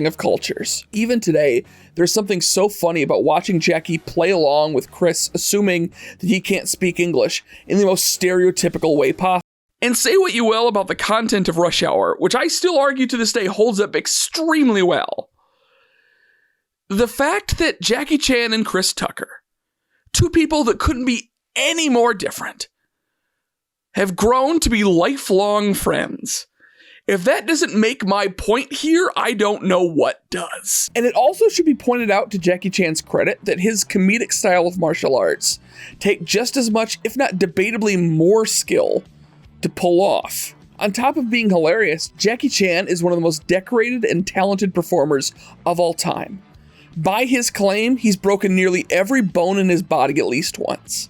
of cultures. Even today, there's something so funny about watching Jackie play along with Chris, assuming that he can't speak English in the most stereotypical way possible. And say what you will about the content of Rush Hour, which I still argue to this day holds up extremely well. The fact that Jackie Chan and Chris Tucker, two people that couldn't be any more different, have grown to be lifelong friends. If that doesn't make my point here, I don't know what does. And it also should be pointed out to Jackie Chan's credit that his comedic style of martial arts take just as much, if not debatably more skill to pull off. On top of being hilarious, Jackie Chan is one of the most decorated and talented performers of all time. By his claim, he's broken nearly every bone in his body at least once.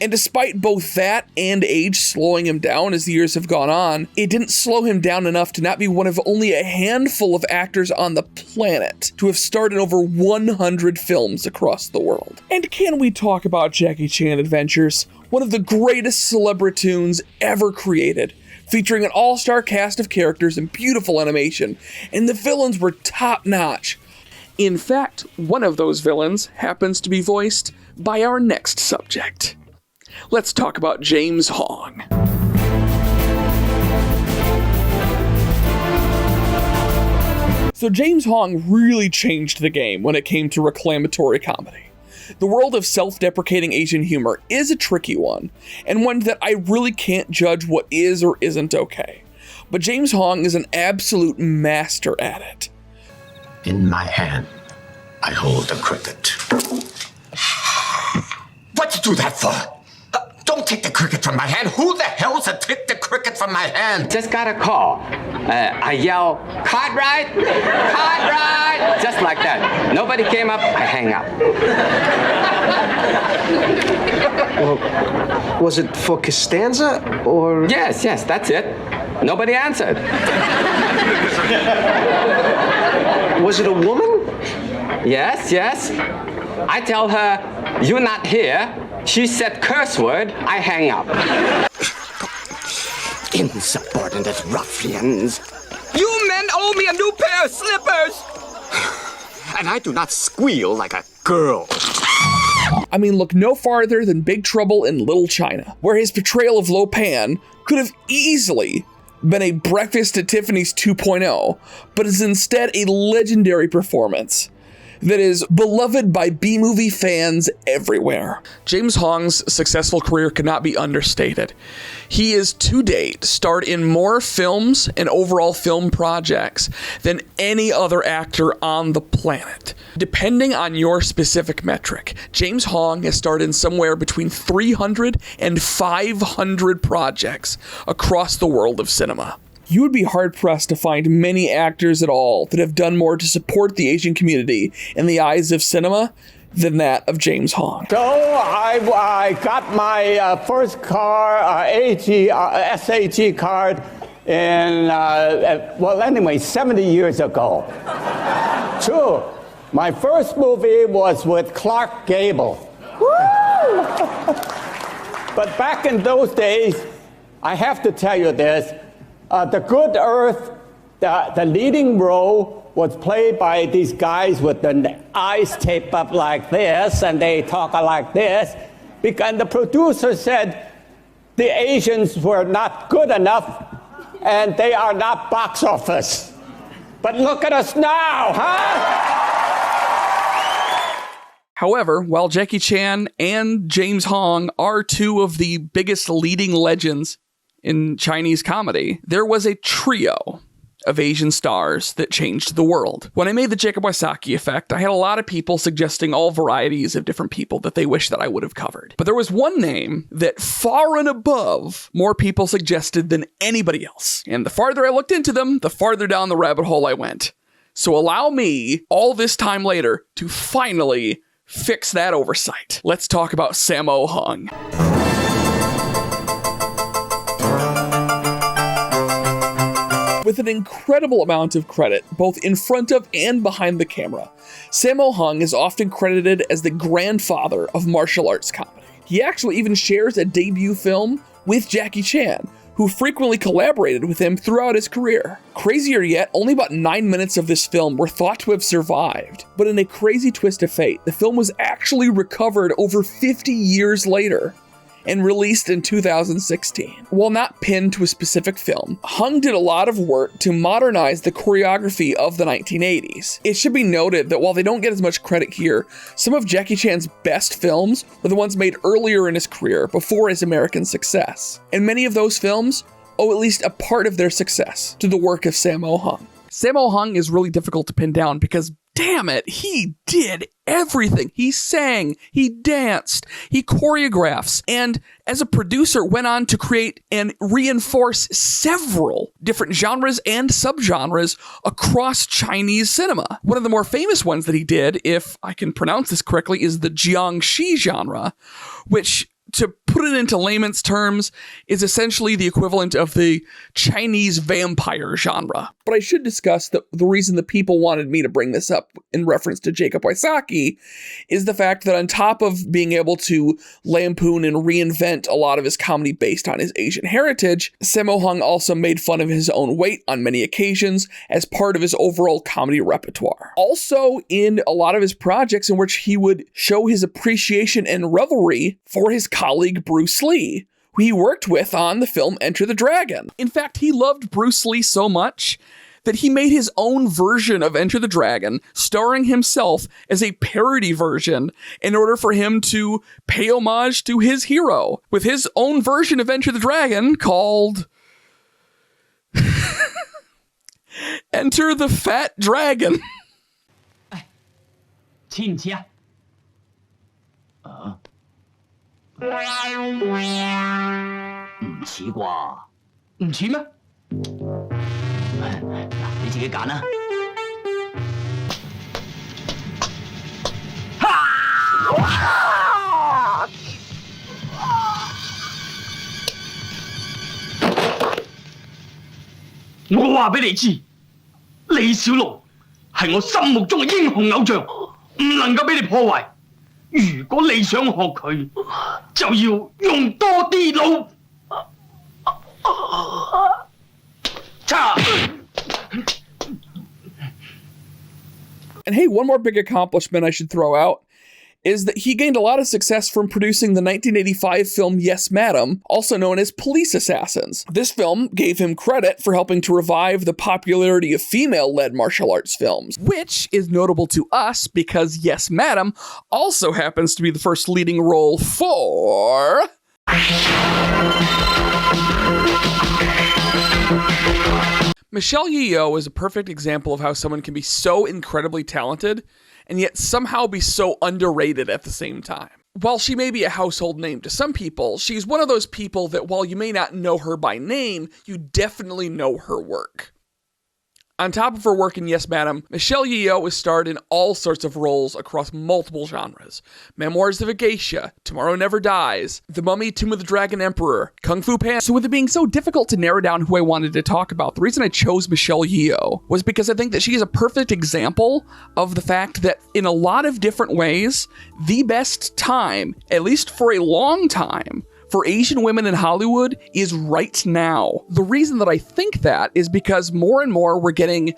And despite both that and age slowing him down as the years have gone on, it didn't slow him down enough to not be one of only a handful of actors on the planet to have starred in over 100 films across the world. And can we talk about Jackie Chan Adventures, one of the greatest celebritoons ever created, featuring an all-star cast of characters and beautiful animation, and the villains were top-notch. In fact, one of those villains happens to be voiced by our next subject. Let's talk about James Hong. So James Hong really changed the game when it came to reclamatory comedy. The world of self-deprecating Asian humor is a tricky one, and one that I really can't judge what is or isn't okay. But James Hong is an absolute master at it. In my hand, I hold a cricket. What you do that for? Don't take the cricket from my hand. Who the hell's a take the cricket from my hand? Just got a call. I yell, Cartwright! Cartwright! Just like that. Nobody came up, I hang up. Well, was it for Costanza, or? Yes, that's it. Nobody answered. Was it a woman? Yes. I tell her, you're not here. She said curse word, I hang up. Insubordinate ruffians. You men owe me a new pair of slippers! And I do not squeal like a girl. I mean, look no farther than Big Trouble in Little China, where his portrayal of Lo Pan could have easily been a Breakfast at Tiffany's 2.0, but is instead a legendary performance that is beloved by B-movie fans everywhere. James Hong's successful career could not be understated. He is, to date, starred in more films and overall film projects than any other actor on the planet. Depending on your specific metric, James Hong has starred in somewhere between 300 and 500 projects across the world of cinema. You would be hard-pressed to find many actors at all that have done more to support the Asian community in the eyes of cinema than that of James Hong. So I got my first car, SAT card, in, 70 years ago. True. My first movie was with Clark Gable. But back in those days, I have to tell you this, The Good Earth, the leading role was played by these guys with the eyes taped up like this, and they talk like this. And the producer said the Asians were not good enough, and they are not box office. But look at us now, huh? However, while Jackie Chan and James Hong are two of the biggest leading legends in Chinese comedy, there was a trio of Asian stars that changed the world. When I made the Jacob Wysocki Effect, I had a lot of people suggesting all varieties of different people that they wish that I would have covered. But there was one name that far and above more people suggested than anybody else. And the farther I looked into them, the farther down the rabbit hole I went. So allow me, all this time later, to finally fix that oversight. Let's talk about Sammo Hung. With an incredible amount of credit, both in front of and behind the camera, Sammo Hung is often credited as the grandfather of martial arts comedy. He actually even shares a debut film with Jackie Chan, who frequently collaborated with him throughout his career. Crazier yet, only about 9 minutes of this film were thought to have survived, but in a crazy twist of fate, the film was actually recovered over 50 years later and released in 2016. While not pinned to a specific film, Hung did a lot of work to modernize the choreography of the 1980s. It should be noted that while they don't get as much credit here, some of Jackie Chan's best films were the ones made earlier in his career, before his American success. And many of those films owe at least a part of their success to the work of Sammo Hung. Sammo Hung is really difficult to pin down because, damn it, he did everything. He sang, he danced, he choreographs, and as a producer went on to create and reinforce several different genres and subgenres across Chinese cinema. One of the more famous ones that he did, if I can pronounce this correctly, is the jiangxi genre, which, to put it into layman's terms, is essentially the equivalent of the Chinese vampire genre. But I should discuss the reason the people wanted me to bring this up in reference to Jacob Wysocki is the fact that on top of being able to lampoon and reinvent a lot of his comedy based on his Asian heritage, Sammo Hung also made fun of his own weight on many occasions as part of his overall comedy repertoire. Also, in a lot of his projects in which he would show his appreciation and revelry for his colleague Bruce Lee, who he worked with on the film Enter the Dragon. In fact, he loved Bruce Lee so much that he made his own version of Enter the Dragon, starring himself as a parody version in order for him to pay homage to his hero, with his own version of Enter the Dragon called Enter the Fat Dragon. 似唔似啊？唔似啩？唔似咩？你自己揀啦。我話俾你知，李小龍係我心目中嘅英雄偶像，唔能夠俾你破壞。如果你想學佢，就要用多啲腦。And hey, one more big accomplishment I should throw out is that he gained a lot of success from producing the 1985 film Yes, Madam, also known as Police Assassins. This film gave him credit for helping to revive the popularity of female-led martial arts films, which is notable to us because Yes, Madam also happens to be the first leading role for... Michelle Yeoh is a perfect example of how someone can be so incredibly talented and yet somehow be so underrated at the same time. While she may be a household name to some people, she's one of those people that while you may not know her by name, you definitely know her work. On top of her work in Yes, Madam, Michelle Yeoh has starred in all sorts of roles across multiple genres. Memoirs of a Geisha, Tomorrow Never Dies, The Mummy, Tomb of the Dragon Emperor, Kung Fu Panda. So with it being so difficult to narrow down who I wanted to talk about, the reason I chose Michelle Yeoh was because I think that she is a perfect example of the fact that in a lot of different ways, the best time, at least for a long time, for Asian women in Hollywood is right now. The reason that I think that is because more and more we're getting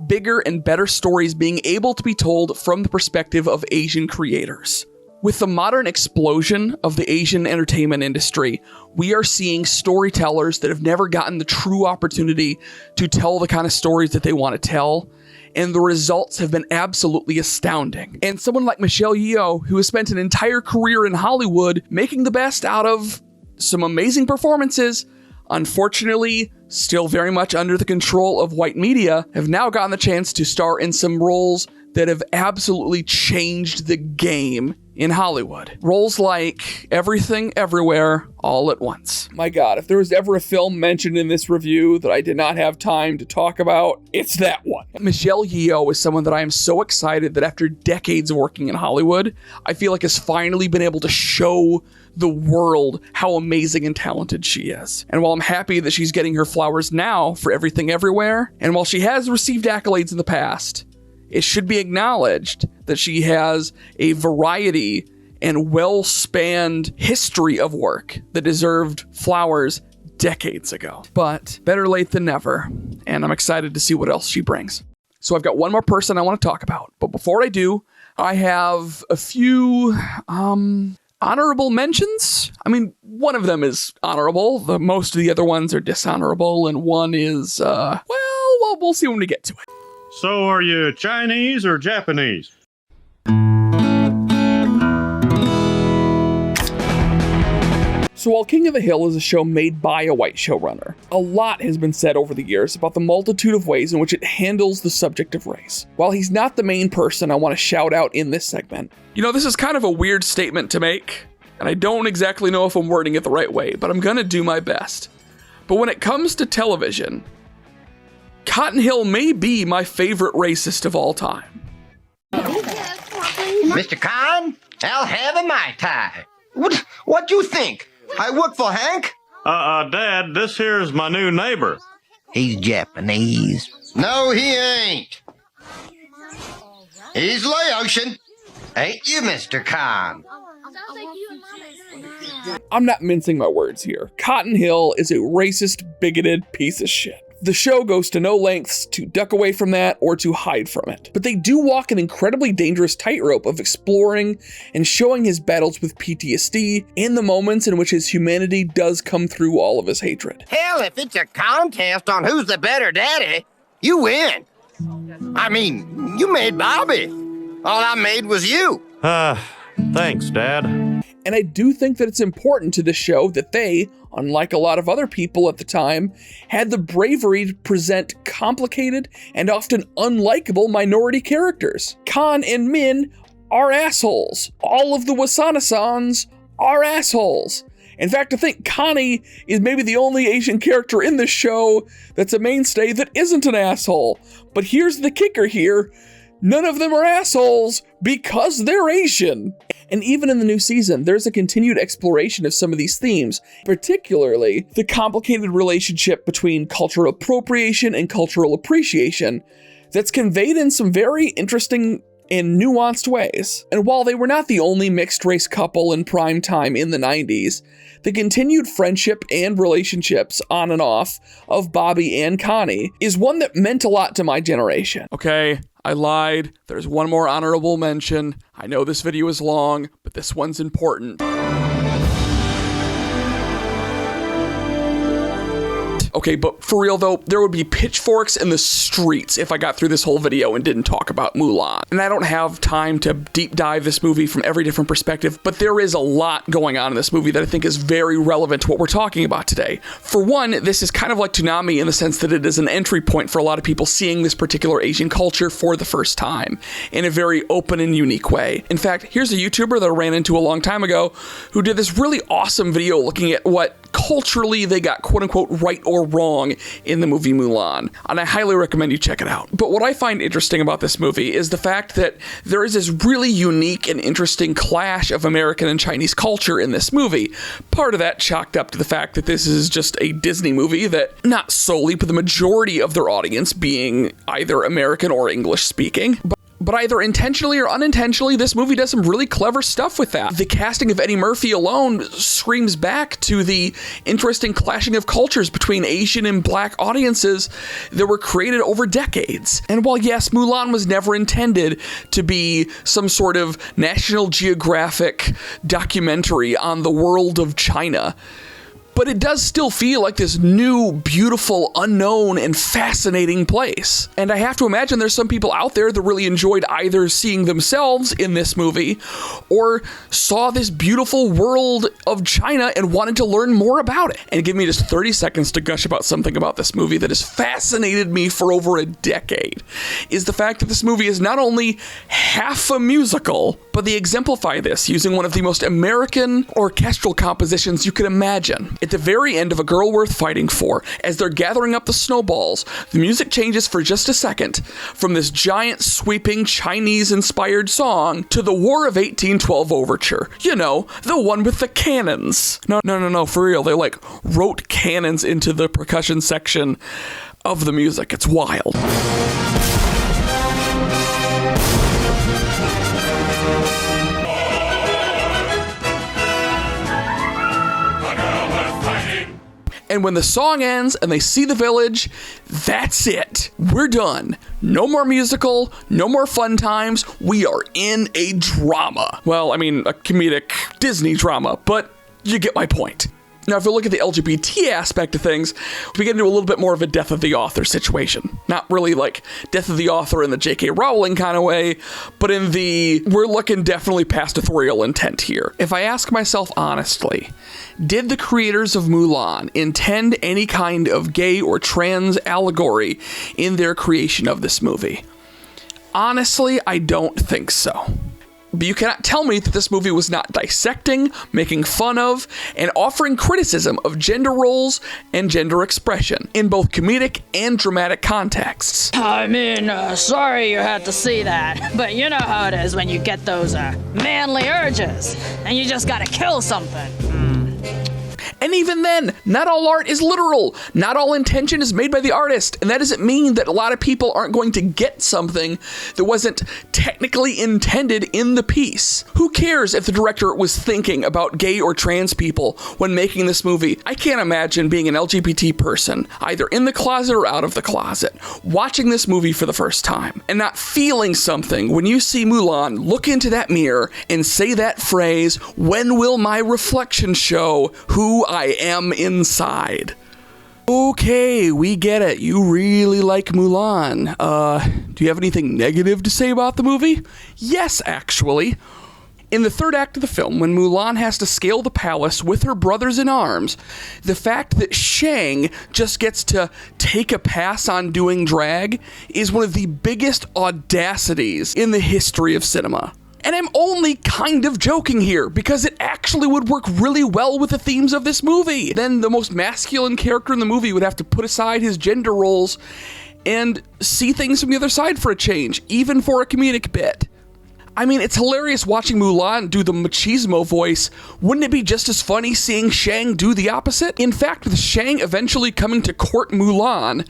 bigger and better stories being able to be told from the perspective of Asian creators. With the modern explosion of the Asian entertainment industry, we are seeing storytellers that have never gotten the true opportunity to tell the kind of stories that they want to tell, and the results have been absolutely astounding. And someone like Michelle Yeoh, who has spent an entire career in Hollywood making the best out of some amazing performances, unfortunately still very much under the control of white media, have now gotten the chance to star in some roles that have absolutely changed the game in Hollywood. Roles like Everything, Everywhere, All at Once. My God, if there was ever a film mentioned in this review that I did not have time to talk about, it's that one. Michelle Yeoh is someone that I am so excited that after decades of working in Hollywood, I feel like has finally been able to show the world how amazing and talented she is. And while I'm happy that she's getting her flowers now for Everything Everywhere, and while she has received accolades in the past, it should be acknowledged that she has a variety and well-spanned history of work that deserved flowers decades ago. But better late than never, and I'm excited to see what else she brings. So I've got one more person I want to talk about, but before I do, I have a few honorable mentions. I mean, one of them is honorable. Most of the other ones are dishonorable, and one is, well, we'll see when we get to it. So are you Chinese or Japanese? So while King of the Hill is a show made by a white showrunner, a lot has been said over the years about the multitude of ways in which it handles the subject of race. While he's not the main person I want to shout out in this segment, you know, this is kind of a weird statement to make, and I don't exactly know if I'm wording it the right way, but I'm gonna do my best. But when it comes to television, Cotton Hill may be my favorite racist of all time. Mr. Khan, I'll have a Mai Tai. What do you think? I work for Hank? Dad, this here is my new neighbor. He's Japanese. No, he ain't. He's Laotian. Ain't you, Mr. Khan? I'm not mincing my words here. Cotton Hill is a racist, bigoted piece of shit. The show goes to no lengths to duck away from that or to hide from it. But they do walk an incredibly dangerous tightrope of exploring and showing his battles with PTSD and the moments in which his humanity does come through all of his hatred. Hell, if it's a contest on who's the better daddy, you win. I mean, you made Bobby. All I made was you. Thanks, Dad. And I do think that it's important to the show that they, unlike a lot of other people at the time, had the bravery to present complicated and often unlikable minority characters. Khan and Min are assholes. All of the Wasana-sans are assholes. In fact, I think Connie is maybe the only Asian character in this show that's a mainstay that isn't an asshole. But here's the kicker here. None of them are assholes because they're Asian. And even in the new season, there's a continued exploration of some of these themes, particularly the complicated relationship between cultural appropriation and cultural appreciation that's conveyed in some very interesting and nuanced ways. And while they were not the only mixed race couple in prime time in the 90s, the continued friendship and relationships on and off of Bobby and Connie is one that meant a lot to my generation. Okay, I lied. There's one more honorable mention. I know this video is long, but this one's important. Okay, but for real though, there would be pitchforks in the streets if I got through this whole video and didn't talk about Mulan. And I don't have time to deep dive this movie from every different perspective, but there is a lot going on in this movie that I think is very relevant to what we're talking about today. For one, this is kind of like Toonami in the sense that it is an entry point for a lot of people seeing this particular Asian culture for the first time in a very open and unique way. In fact, here's a YouTuber that I ran into a long time ago who did this really awesome video looking at what culturally they got quote unquote right or wrong in the movie Mulan, and I highly recommend you check it out. But what I find interesting about this movie is the fact that there is this really unique and interesting clash of American and Chinese culture in this movie. Part of that chalked up to the fact that this is just a Disney movie that, not solely, but the majority of their audience being either American or English speaking. But either intentionally or unintentionally, this movie does some really clever stuff with that. The casting of Eddie Murphy alone screams back to the interesting clashing of cultures between Asian and Black audiences that were created over decades. And while yes, Mulan was never intended to be some sort of National Geographic documentary on the world of China, but it does still feel like this new, beautiful, unknown, and fascinating place. And I have to imagine there's some people out there that really enjoyed either seeing themselves in this movie or saw this beautiful world of China and wanted to learn more about it. And give me just 30 seconds to gush about something about this movie that has fascinated me for over a decade, is the fact that this movie is not only half a musical, but they exemplify this using one of the most American orchestral compositions you could imagine. At the very end of A Girl Worth Fighting For, as they're gathering up the snowballs, the music changes for just a second from this giant sweeping Chinese-inspired song to the War of 1812 overture. You know, the one with the cannons. No, for real. They like wrote cannons into the percussion section of the music. It's wild. And when the song ends and they see the village, that's it. We're done. No more musical, no more fun times. We are in a drama. Well, I mean, a comedic Disney drama, but you get my point. Now, if you look at the LGBT aspect of things, we get into a little bit more of a death of the author situation. Not really like death of the author in the J.K. Rowling kind of way, but in the we're looking definitely past authorial intent here. If I ask myself honestly, did the creators of Mulan intend any kind of gay or trans allegory in their creation of this movie? Honestly, I don't think so. But you cannot tell me that this movie was not dissecting, making fun of, and offering criticism of gender roles and gender expression in both comedic and dramatic contexts. I mean, sorry you had to see that, but you know how it is when you get those manly urges, and you just gotta kill something. And even then, not all art is literal. Not all intention is made by the artist. And that doesn't mean that a lot of people aren't going to get something that wasn't technically intended in the piece. Who cares if the director was thinking about gay or trans people when making this movie? I can't imagine being an LGBT person, either in the closet or out of the closet, watching this movie for the first time and not feeling something when you see Mulan look into that mirror and say that phrase, "When will my reflection show who I am inside?" Okay, we get it. You really like Mulan. Do you have anything negative to say about the movie? Yes, actually. In the third act of the film, when Mulan has to scale the palace with her brothers in arms, the fact that Shang just gets to take a pass on doing drag is one of the biggest audacities in the history of cinema. And I'm only kind of joking here, because it actually would work really well with the themes of this movie. Then the most masculine character in the movie would have to put aside his gender roles and see things from the other side for a change, even for a comedic bit. I mean, it's hilarious watching Mulan do the machismo voice. Wouldn't it be just as funny seeing Shang do the opposite? In fact, with Shang eventually coming to court Mulan,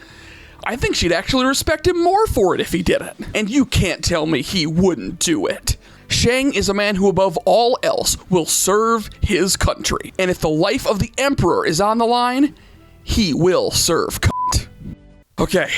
I think she'd actually respect him more for it if he did it. And you can't tell me he wouldn't do it. Shang is a man who above all else will serve his country. And if the life of the emperor is on the line, he will serve cunt. Okay,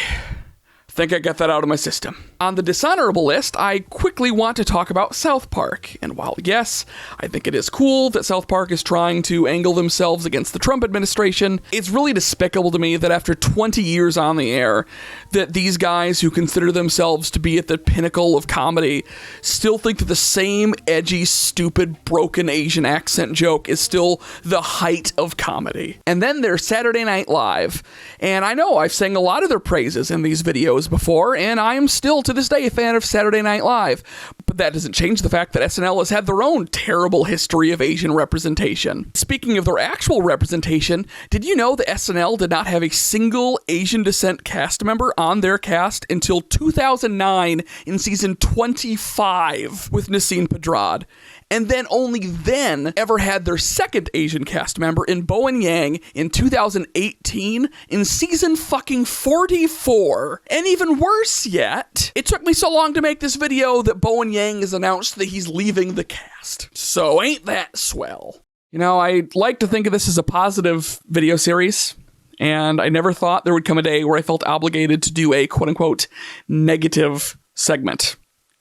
think I got that out of my system. On the dishonorable list, I quickly want to talk about South Park. And while yes, I think it is cool that South Park is trying to angle themselves against the Trump administration, it's really despicable to me that after 20 years on the air, that these guys who consider themselves to be at the pinnacle of comedy still think that the same edgy, stupid, broken Asian accent joke is still the height of comedy. And then there's Saturday Night Live. And I know I've sang a lot of their praises in these videos before, and I am still to this day a fan of Saturday Night Live. But that doesn't change the fact that SNL has had their own terrible history of Asian representation. Speaking of their actual representation, did you know that SNL did not have a single Asian descent cast member on their cast until 2009 in season 25 with Nasim Pedrad? And then only then ever had their second Asian cast member in Bowen Yang in 2018 in season fucking 44. And even worse yet, it took me so long to make this video that Bowen Yang has announced that he's leaving the cast. So ain't that swell? You know, I like to think of this as a positive video series, and I never thought there would come a day where I felt obligated to do a quote-unquote negative segment,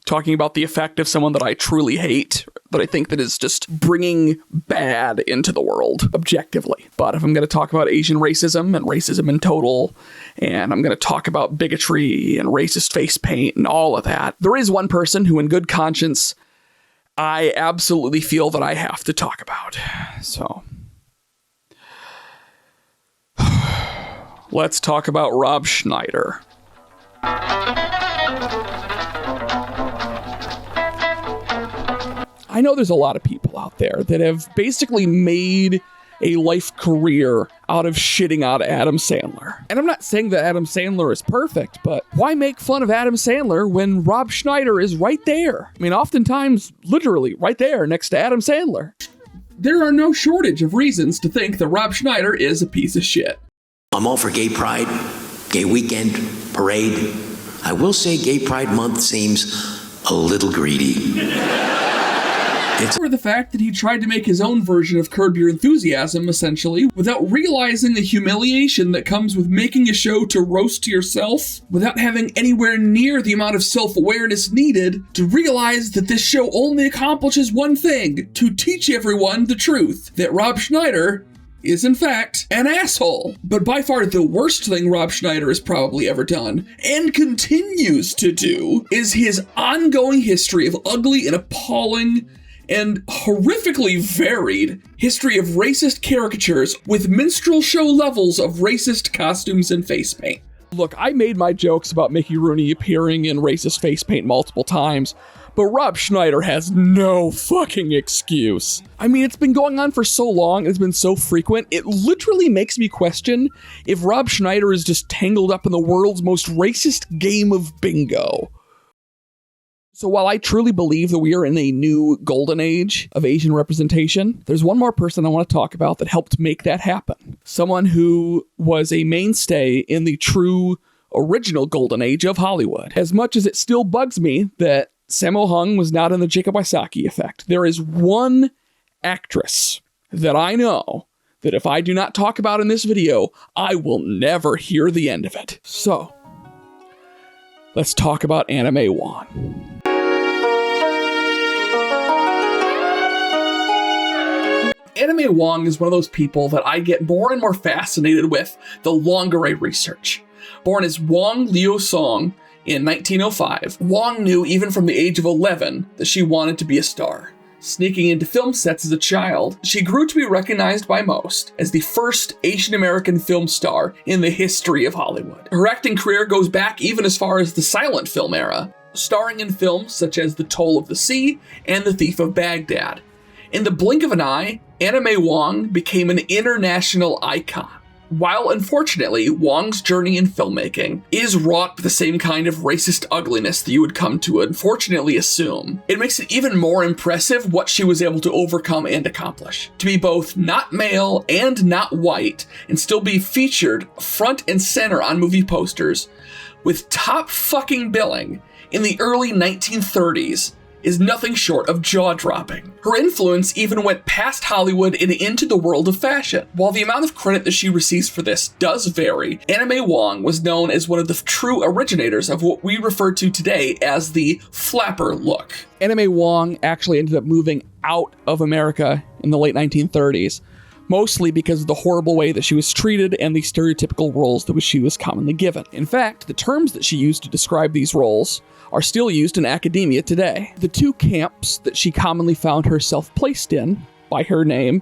talking about the effect of someone that I truly hate, that I think that is just bringing bad into the world, objectively. But if I'm going to talk about Asian racism and racism in total, and I'm going to talk about bigotry and racist face paint and all of that, there is one person who, in good conscience, I absolutely feel that I have to talk about. So let's talk about Rob Schnieder. I know there's a lot of people out there that have basically made a life career out of shitting on Adam Sandler. And I'm not saying that Adam Sandler is perfect, but why make fun of Adam Sandler when Rob Schnieder is right there? I mean, oftentimes, literally, right there next to Adam Sandler. There are no shortage of reasons to think that Rob Schnieder is a piece of shit. I'm all for gay pride, gay weekend, parade. I will say gay pride month seems a little greedy. Or the fact that he tried to make his own version of Curb Your Enthusiasm, essentially, without realizing the humiliation that comes with making a show to roast yourself, without having anywhere near the amount of self-awareness needed to realize that this show only accomplishes one thing, to teach everyone the truth, that Rob Schnieder is in fact an asshole. But by far the worst thing Rob Schnieder has probably ever done, and continues to do, is his ongoing history of ugly and appalling and horrifically varied history of racist caricatures with minstrel show levels of racist costumes and face paint. Look, I made my jokes about Mickey Rooney appearing in racist face paint multiple times, but Rob Schnieder has no fucking excuse. I mean, it's been going on for so long, it's been so frequent, it literally makes me question if Rob Schnieder is just tangled up in the world's most racist game of bingo. So while I truly believe that we are in a new golden age of Asian representation, there's one more person I want to talk about that helped make that happen. Someone who was a mainstay in the true original golden age of Hollywood. As much as it still bugs me that Sammo Hung was not in the Jacob Wysocki Effect, there is one actress that I know that if I do not talk about in this video, I will never hear the end of it. So, let's talk about May Wong. May Wong is one of those people that I get more and more fascinated with the longer I research. Born as Wong Liu Song in 1905, Wong knew even from the age of 11 that she wanted to be a star. Sneaking into film sets as a child, she grew to be recognized by most as the first Asian American film star in the history of Hollywood. Her acting career goes back even as far as the silent film era, starring in films such as The Toll of the Sea and The Thief of Baghdad. In the blink of an eye, May Wong became an international icon. While unfortunately, Wong's journey in filmmaking is wrought with the same kind of racist ugliness that you would come to unfortunately assume, it makes it even more impressive what she was able to overcome and accomplish. To be both not male and not white, and still be featured front and center on movie posters, with top fucking billing in the early 1930s, is nothing short of jaw-dropping. Her influence even went past Hollywood and into the world of fashion. While the amount of credit that she receives for this does vary, May Wong was known as one of the true originators of what we refer to today as the flapper look. May Wong actually ended up moving out of America in the late 1930s, mostly because of the horrible way that she was treated and the stereotypical roles that she was commonly given. In fact, the terms that she used to describe these roles are still used in academia today. The two camps that she commonly found herself placed in by her name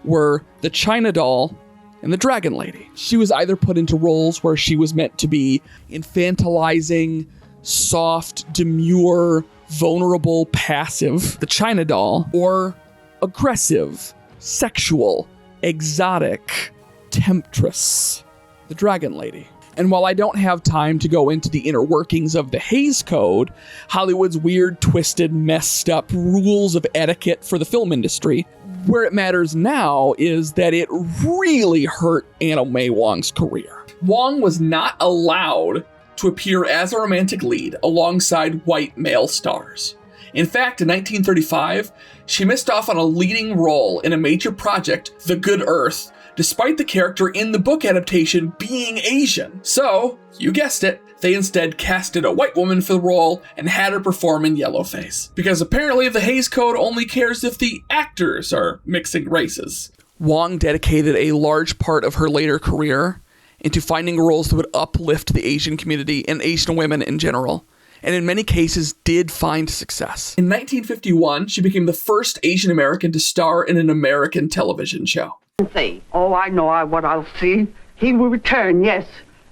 were the China doll and the Dragon Lady. She was either put into roles where she was meant to be infantilizing, soft, demure, vulnerable, passive, the China doll, or aggressive, sexual, exotic, temptress, the Dragon Lady. And while I don't have time to go into the inner workings of the Hays Code, Hollywood's weird, twisted, messed up rules of etiquette for the film industry, where it matters now is that it really hurt May Wong's career. Wong was not allowed to appear as a romantic lead alongside white male stars. In fact, in 1935, she missed off on a leading role in a major project, The Good Earth, despite the character in the book adaptation being Asian. So, you guessed it, they instead casted a white woman for the role and had her perform in yellowface. Because apparently the Hays Code only cares if the actors are mixing races. Wong dedicated a large part of her later career into finding roles that would uplift the Asian community and Asian women in general, and in many cases did find success. In 1951, she became the first Asian American to star in an American television show. Say, oh, I know what I'll see. He will return, yes.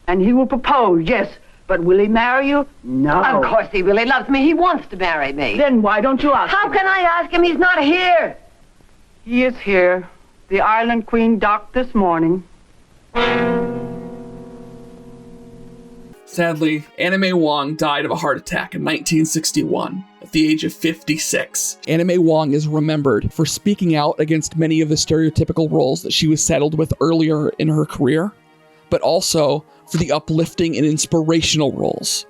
And he will propose, yes. But will he marry you? No. Of course he will. He loves me. He wants to marry me. Then why don't you ask him? How can I ask him? He's not here. He is here. The Island Queen docked this morning. Sadly, May Wong died of a heart attack in 1961 at the age of 56. May Wong is remembered for speaking out against many of the stereotypical roles that she was saddled with earlier in her career, but also for the uplifting and inspirational roles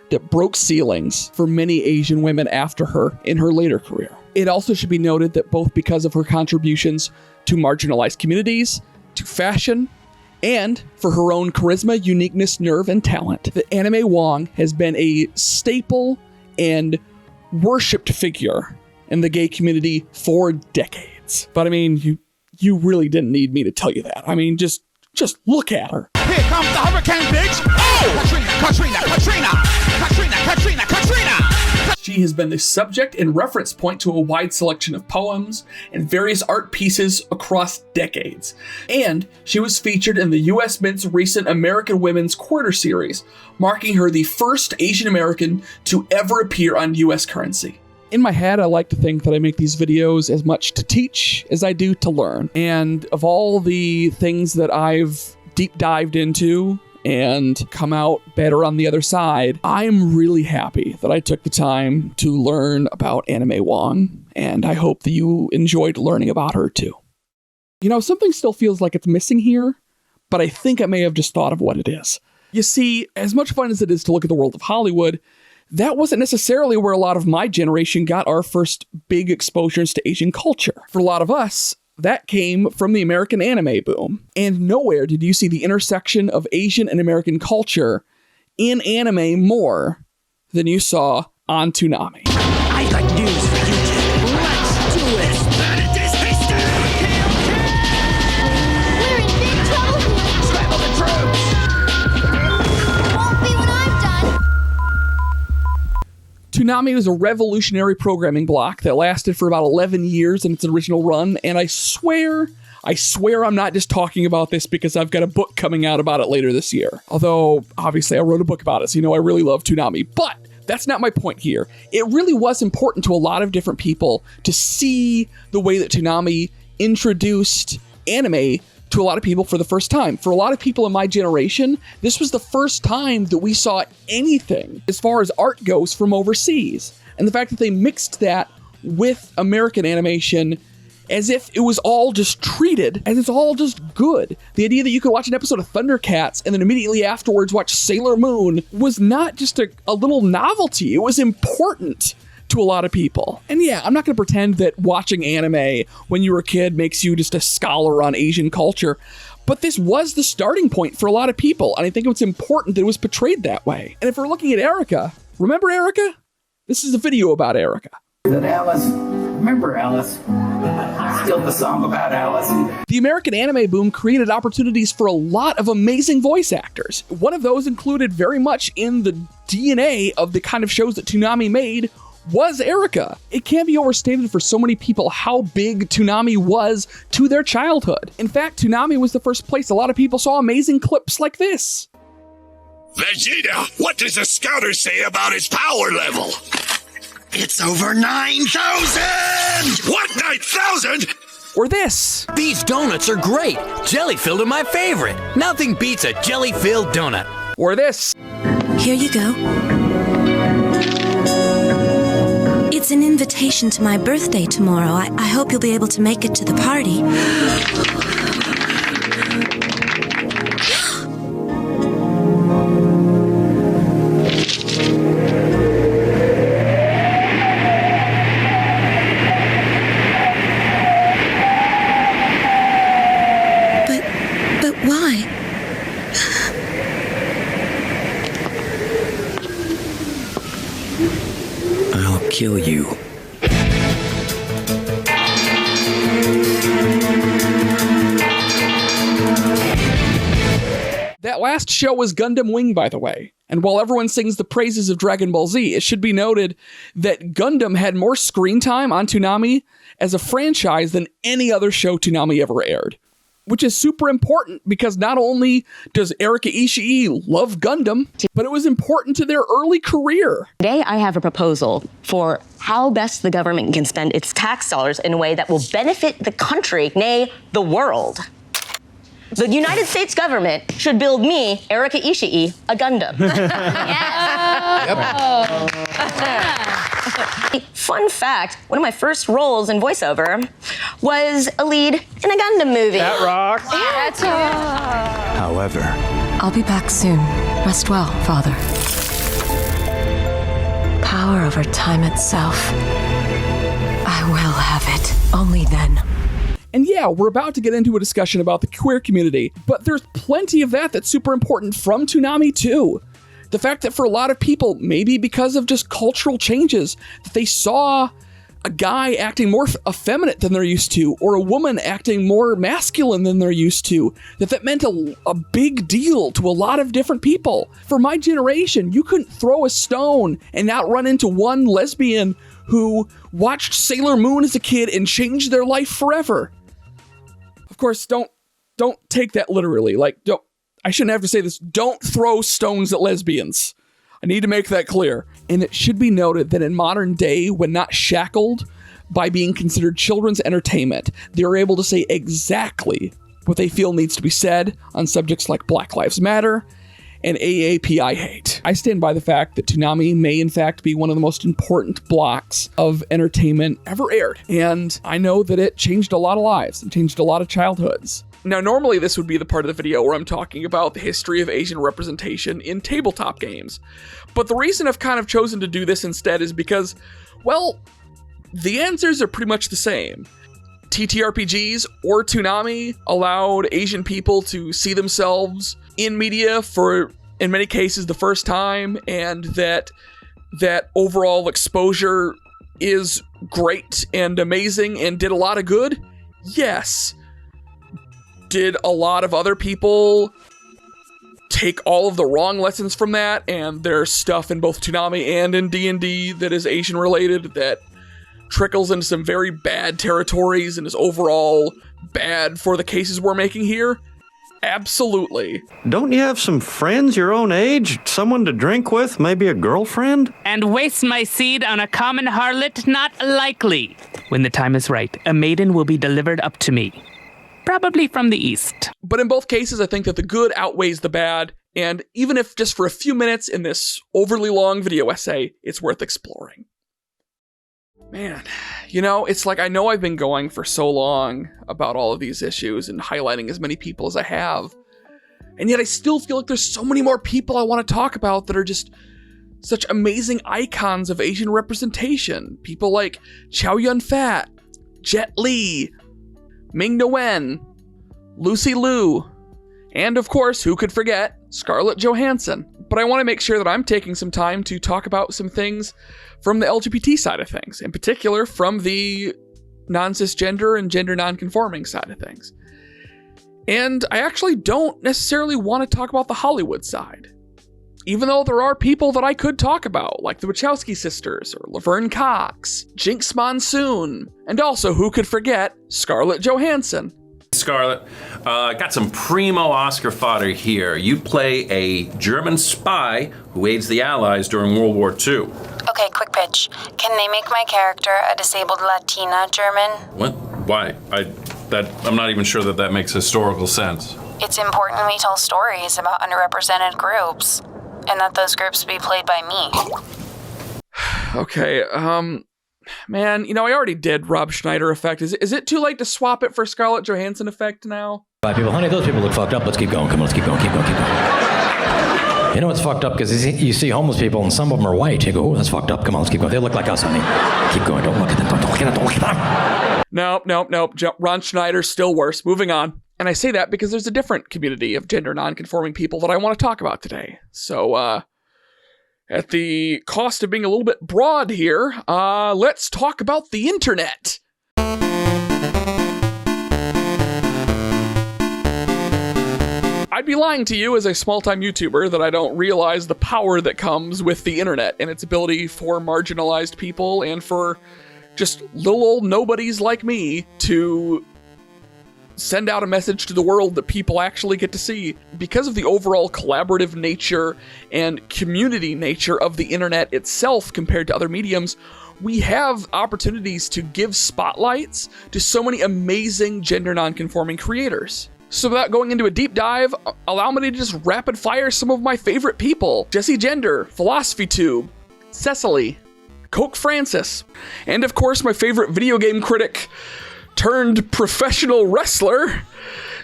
that broke ceilings for many Asian women after her in her later career. It also should be noted that both because of her contributions to marginalized communities, to fashion, and for her own charisma, uniqueness, nerve, and talent, that Anna May Wong has been a staple and worshipped figure in the gay community for decades. But I mean, you really didn't need me to tell you that. I mean, just look at her. Here comes the hurricane, bitch! Oh! Katrina! She has been the subject and reference point to a wide selection of poems and various art pieces across decades. And she was featured in the US Mint's recent American Women's Quarter series, marking her the first Asian American to ever appear on US currency. In my head, I like to think that I make these videos as much to teach as I do to learn. And of all the things that I've deep dived into and come out better on the other side, I'm really happy that I took the time to learn about Anna May Wong, and I hope that you enjoyed learning about her too. You know, something still feels like it's missing here, but I think I may have just thought of what it is. You see, as much fun as it is to look at the world of Hollywood, that wasn't necessarily where a lot of my generation got our first big exposures to Asian culture. For a lot of us, that came from the American anime boom. And nowhere did you see the intersection of Asian and American culture in anime more than you saw on Toonami. I got news for you two. Let's do it! We're in big trouble here. Scramble the troops! Won't be when I'm done. Toonami was a revolutionary programming block that lasted for about 11 years in its original run, and I swear I'm not just talking about this because I've got a book coming out about it later this year. Although, obviously, I wrote a book about it, so you know I really love Toonami. But that's not my point here. It really was important to a lot of different people to see the way that Toonami introduced anime to a lot of people for the first time. For a lot of people in my generation, this was the first time that we saw anything as far as art goes from overseas. And the fact that they mixed that with American animation as if it was all just treated as it's all just good. The idea that you could watch an episode of Thundercats and then immediately afterwards watch Sailor Moon was not just a little novelty. It was important to a lot of people. And yeah, I'm not going to pretend that watching anime when you were a kid makes you just a scholar on Asian culture, but this was the starting point for a lot of people, and I think it's important that it was portrayed that way. And if we're looking at Erika, remember Erika? This is a video about Erika. That Alice, remember Alice? Still the song about Alice. The American anime boom created opportunities for a lot of amazing voice actors. One of those included very much in the DNA of the kind of shows that Toonami made was Erika. It can't be overstated for so many people how big Toonami was to their childhood. In fact, Toonami was the first place a lot of people saw amazing clips like this. Vegeta, what does the scouter say about his power level? It's over 9,000! What, 9,000? Or this. These donuts are great. Jelly-filled are my favorite. Nothing beats a jelly-filled donut. Or this. Here you go. It's an invitation to my birthday tomorrow. I hope you'll be able to make it to the party. But why? I'll kill you. That last show was Gundam Wing, by the way. And while everyone sings the praises of Dragon Ball Z, it should be noted that Gundam had more screen time on Toonami as a franchise than any other show Toonami ever aired. Which is super important because not only does Erika Ishii love Gundam, but it was important to their early career. Today, I have a proposal for how best the government can spend its tax dollars in a way that will benefit the country, nay, the world. The United States government should build me, Erika Ishii, a Gundam. Fun fact, one of my first roles in voiceover was a lead in a Gundam movie. That rocks. Yeah, However, I'll be back soon. Rest well, Father. power over time itself. I will have it. Only then. And yeah, we're about to get into a discussion about the queer community, but there's plenty of that's super important from Toonami too. The fact that for a lot of people, maybe because of just cultural changes, that they saw a guy acting more effeminate than they're used to, or a woman acting more masculine than they're used to, that meant a big deal to a lot of different people. For my generation, you couldn't throw a stone and not run into one lesbian who watched Sailor Moon as a kid and changed their life forever. Of course, don't take that literally. I shouldn't have to say this. Don't throw stones at lesbians. I need to make that clear. And it should be noted that in modern day, when not shackled by being considered children's entertainment, they're able to say exactly what they feel needs to be said on subjects like Black Lives Matter and AAPI hate. I stand by the fact that Toonami may in fact be one of the most important blocks of entertainment ever aired. And I know that it changed a lot of lives and changed a lot of childhoods. Now, normally this would be the part of the video where I'm talking about the history of Asian representation in tabletop games. But the reason I've kind of chosen to do this instead is because, well, the answers are pretty much the same. TTRPGs or Toonami allowed Asian people to see themselves in media for, in many cases, the first time, and that overall exposure is great and amazing and did a lot of good? Yes. Did a lot of other people take all of the wrong lessons from that, and there's stuff in both Toonami and in D&D that is Asian related that trickles into some very bad territories and is overall bad for the cases we're making here? Absolutely. Don't you have some friends your own age? Someone to drink with? Maybe a girlfriend? And waste my seed on a common harlot? Not likely. When the time is right, a maiden will be delivered up to me. Probably from the east. But in both cases, I think that the good outweighs the bad, and even if just for a few minutes in this overly long video essay, it's worth exploring. Man, it's like I know I've been going for so long about all of these issues and highlighting as many people as I have, and yet I still feel like there's so many more people I want to talk about that are just such amazing icons of Asian representation. People like Chow Yun-fat, Jet Li, Ming Na Wen, Lucy Liu, and of course, who could forget, Scarlett Johansson. But I want to make sure that I'm taking some time to talk about some things from the LGBT side of things, in particular from the non-cisgender and gender non-conforming side of things. And I actually don't necessarily want to talk about the Hollywood side, even though there are people that I could talk about, like the Wachowski sisters, or Laverne Cox, Jinx Monsoon, and also, who could forget, Scarlett Johansson. Scarlett, got some primo Oscar fodder here. You play a German spy who aids the Allies during World War II. Okay, quick pitch. Can they make my character a disabled Latina German? What? Why? I'm not even sure that makes historical sense. It's important we tell stories about underrepresented groups, and that those groups be played by me. Okay, man, I already did Rob Schnieder Effect. Is it too late to swap it for Scarlett Johansson Effect now? Bye, people. Honey, those people look fucked up. Let's keep going. Come on, let's keep going. You know what's fucked up? Because you see homeless people, and some of them are white. You go, oh, that's fucked up. Come on, let's keep going. They look like us, honey. Keep going. Don't look at them. Don't look at them. Nope. Ron Schneider's still worse. Moving on. And I say that because there's a different community of gender non-conforming people that I want to talk about today. So, at the cost of being a little bit broad here, let's talk about the internet. I'd be lying to you as a small-time YouTuber that I don't realize the power that comes with the internet and its ability for marginalized people and for just little old nobodies like me to send out a message to the world that people actually get to see. Because of the overall collaborative nature and community nature of the internet itself compared to other mediums, we have opportunities to give spotlights to so many amazing gender non-conforming creators. So without going into a deep dive, allow me to just rapid fire some of my favorite people. Jessie Gender, PhilosophyTube, Cecily, Coke Francis, and of course my favorite video game critic turned professional wrestler,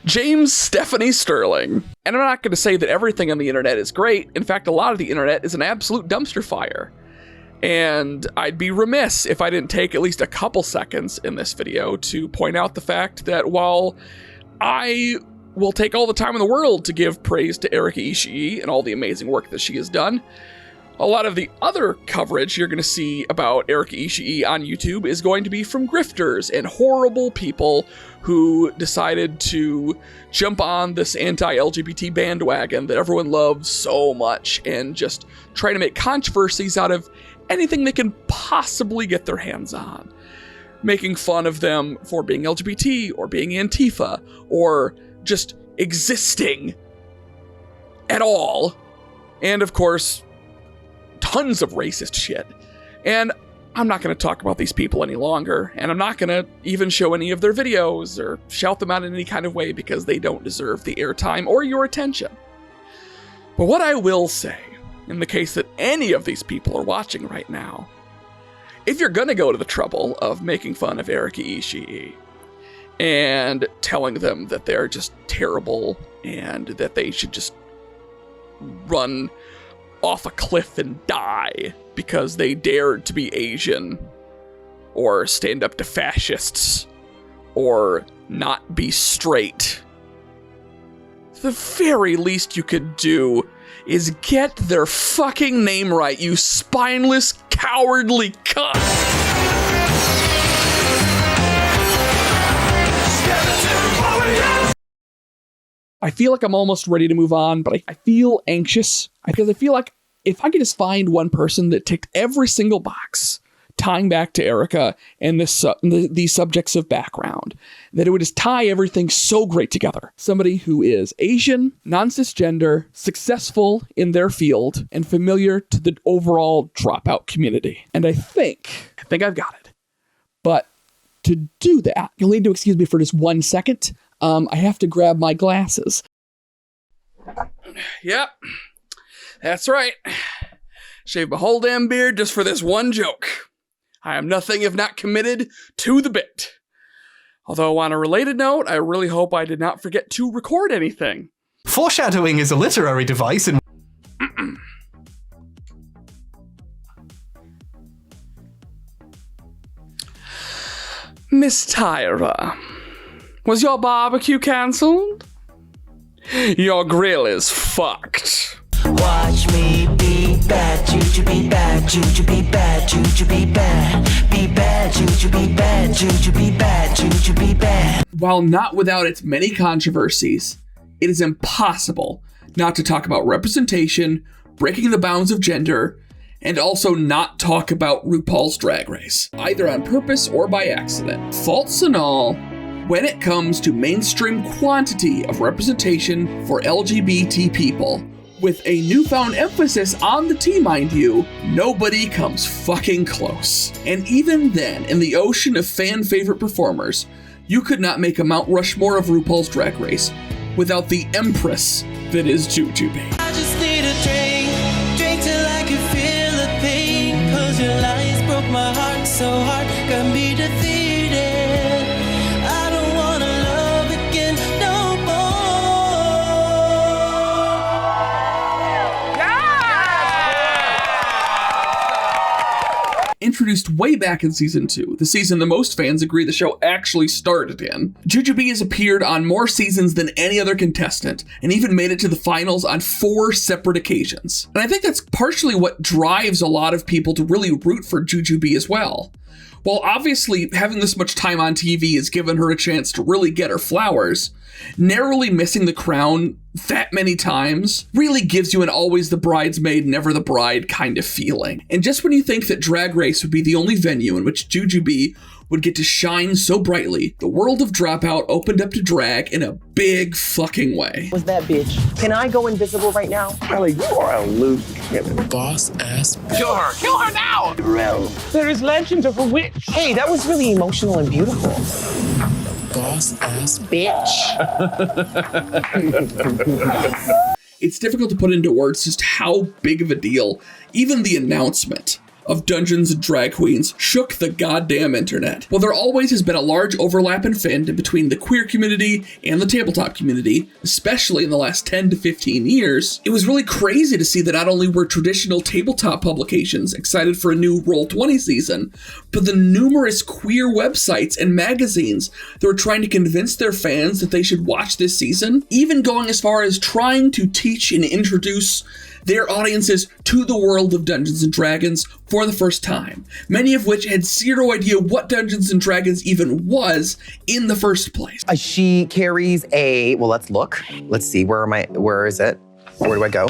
James Stephanie Sterling. And I'm not going to say that everything on the internet is great. In fact, a lot of the internet is an absolute dumpster fire. And I'd be remiss if I didn't take at least a couple seconds in this video to point out the fact that while I will take all the time in the world to give praise to Erika Ishii and all the amazing work that she has done, a lot of the other coverage you're going to see about Erika Ishii on YouTube is going to be from grifters and horrible people who decided to jump on this anti-LGBT bandwagon that everyone loves so much and just try to make controversies out of anything they can possibly get their hands on. Making fun of them for being LGBT or being Antifa or just existing at all. And of course, tons of racist shit. And I'm not going to talk about these people any longer, and I'm not going to even show any of their videos or shout them out in any kind of way because they don't deserve the airtime or your attention. But what I will say, in the case that any of these people are watching right now, if you're going to go to the trouble of making fun of Erika Ishii and telling them that they're just terrible and that they should just run off a cliff and die because they dared to be Asian or stand up to fascists or not be straight, the very least you could do is get their fucking name right, you spineless, cowardly cunt. I feel like I'm almost ready to move on, but I feel anxious because I feel like if I could just find one person that ticked every single box tying back to Erika and these subjects of background, that it would just tie everything so great together. Somebody who is Asian, non-cisgender, successful in their field, and familiar to the overall Dropout community. And I think I've got it. But to do that, you'll need to excuse me for just 1 second. I have to grab my glasses. Yep, that's right. Shaved my whole damn beard just for this one joke. I am nothing if not committed to the bit. Although on a related note, I really hope I did not forget to record anything. Foreshadowing is a literary device in... Miss Tyra, was your barbecue cancelled? Your grill is fucked. Watch me be bad, Jujubee bad, Jujubee bad, Jujubee bad, be bad, Jujubee bad, Jujubee bad, Jujubee bad. While not without its many controversies, it is impossible not to talk about representation, breaking the bounds of gender, and also not talk about RuPaul's Drag Race, either on purpose or by accident. Faults and all, when it comes to mainstream quantity of representation for LGBT people, with a newfound emphasis on the T, mind you, nobody comes fucking close. And even then, in the ocean of fan favorite performers, you could not make a Mount Rushmore of RuPaul's Drag Race without the empress that is Jujubee. I just need a drink till I can feel the pain, cause your lies broke my heart so hard, got me defeated. I don't wanna love again no more. Introduced way back in season 2, the season that most fans agree the show actually started in, Jujubee has appeared on more seasons than any other contestant, and even made it to the finals on 4 separate occasions. And I think that's partially what drives a lot of people to really root for Jujubee as well. While obviously having this much time on TV has given her a chance to really get her flowers, narrowly missing the crown that many times really gives you an always the bridesmaid, never the bride kind of feeling. And just when you think that Drag Race would be the only venue in which Jujubee would get to shine so brightly, the world of Dropout opened up to drag in a big fucking way. Was that bitch? Can I go invisible right now? Ellie, you are a loose cannon. Boss ass. Kill her! Kill her now! There is legend of a witch. Hey, that was really emotional and beautiful. Boss ass bitch. It's difficult to put into words just how big of a deal even the announcement of Dungeons and Drag Queens shook the goddamn internet. While there always has been a large overlap in fandom between the queer community and the tabletop community, especially in the last 10 to 15 years, it was really crazy to see that not only were traditional tabletop publications excited for a new Roll20 season, but the numerous queer websites and magazines that were trying to convince their fans that they should watch this season, even going as far as trying to teach and introduce their audiences to the world of Dungeons & Dragons for the first time, many of which had zero idea what Dungeons & Dragons even was in the first place. She carries a, well, let's look. Let's see, where is it? Where do I go?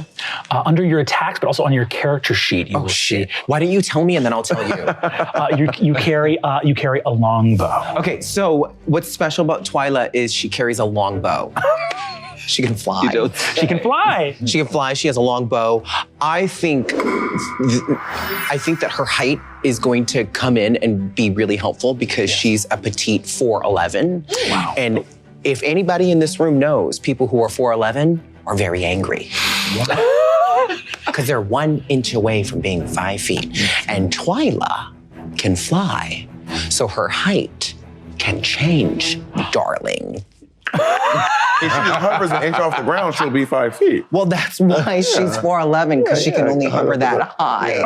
Under your attacks, but also on your character sheet. You will shit. Why don't you tell me and then I'll tell you? You carry a longbow. Okay, so what's special about Twyla is she carries a longbow. She can fly. She can fly. She can fly. She has a long bow. I think that her height is going to come in and be really helpful because she's a petite 4'11". Wow. And if anybody in this room knows, people who are 4'11" are very angry. Because they're 1 inch away from being 5 feet. And Twyla can fly. So her height can change, darling. If she just hovers an inch off the ground, she'll be 5 feet. Well, that's why she's 4'11", because she can only hover that high.